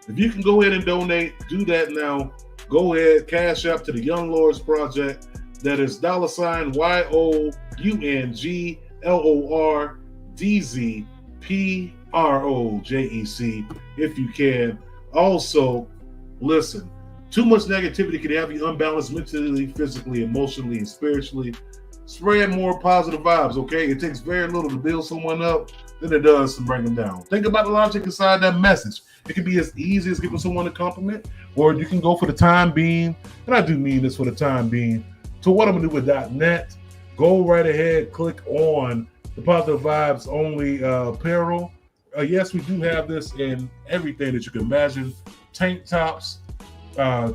If you can go ahead and donate, do that now. Go ahead, cash up to the Young Lords Project. That is $YOUNGLORDZPROJEC if you can. Also, listen, too much negativity can have you unbalanced mentally, physically, emotionally, and spiritually. Spread more positive vibes, okay? It takes very little to build someone up than it does to bring them down. Think about the logic inside that message. It can be as easy as giving someone a compliment, or you can go for the time being, and I do mean this for the time being, to what I'm going to do with .net. Go right ahead, click on the Positive Vibes Only apparel. Yes, we do have this in everything that you can imagine. Tank tops,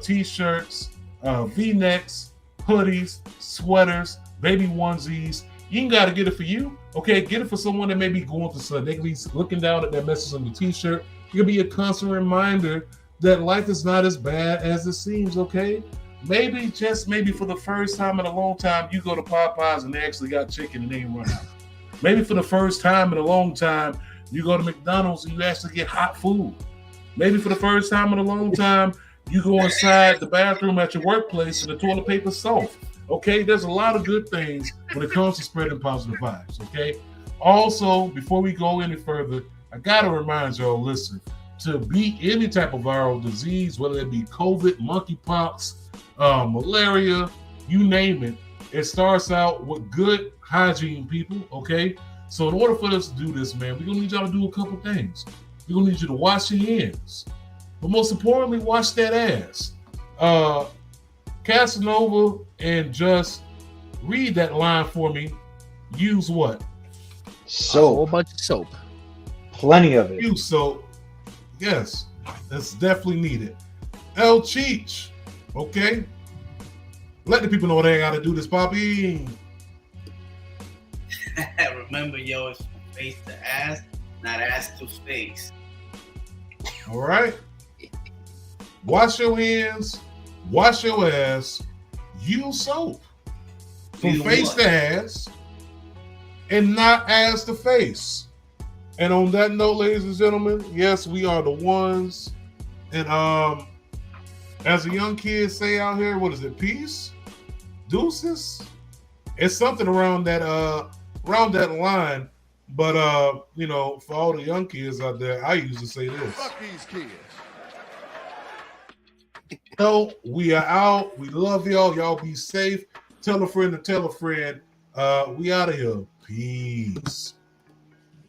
t-shirts, V-necks, hoodies, sweaters, baby onesies. You ain't got to get it for you. Okay, get it for someone that may be going through something. They can be looking down at that message on the t-shirt. It can be a constant reminder that life is not as bad as it seems, okay? Maybe, just maybe for the first time in a long time, you go to Popeyes and they actually got chicken and they ain't run out. Maybe for the first time in a long time, you go to McDonald's and you actually get hot food. Maybe for the first time in a long time, you go inside the bathroom at your workplace and the toilet paper's soft. Okay, there's a lot of good things when it comes to spreading positive vibes, okay? Also, before we go any further, I gotta remind y'all, listen, to beat any type of viral disease, whether it be COVID, monkeypox, malaria, you name it, it starts out with good hygiene, people, okay? So in order for us to do this, man, we're gonna need y'all to do a couple things. We're gonna need you to wash your hands, but most importantly, wash that ass. Casanova and Juss, read that line for me. Use what? Soap. A whole bunch of soap. Plenty of it. Use soap. Yes, that's definitely needed. El Cheech, okay? Let the people know they ain't got to do this, Poppy. Remember, yo, it's from face to ass, not ass to face. All right? Wash your hands, wash your ass, use soap. From face to ass, and not ass to face. And on that note, ladies and gentlemen, yes, we are the ones. And as the young kids say out here, what is it? Peace? Deuces? It's something around that line. But you know, for all the young kids out there, I usually say this. Fuck these kids. So we are out. We love y'all. Y'all be safe. Tell a friend to tell a friend. We out of here. Peace.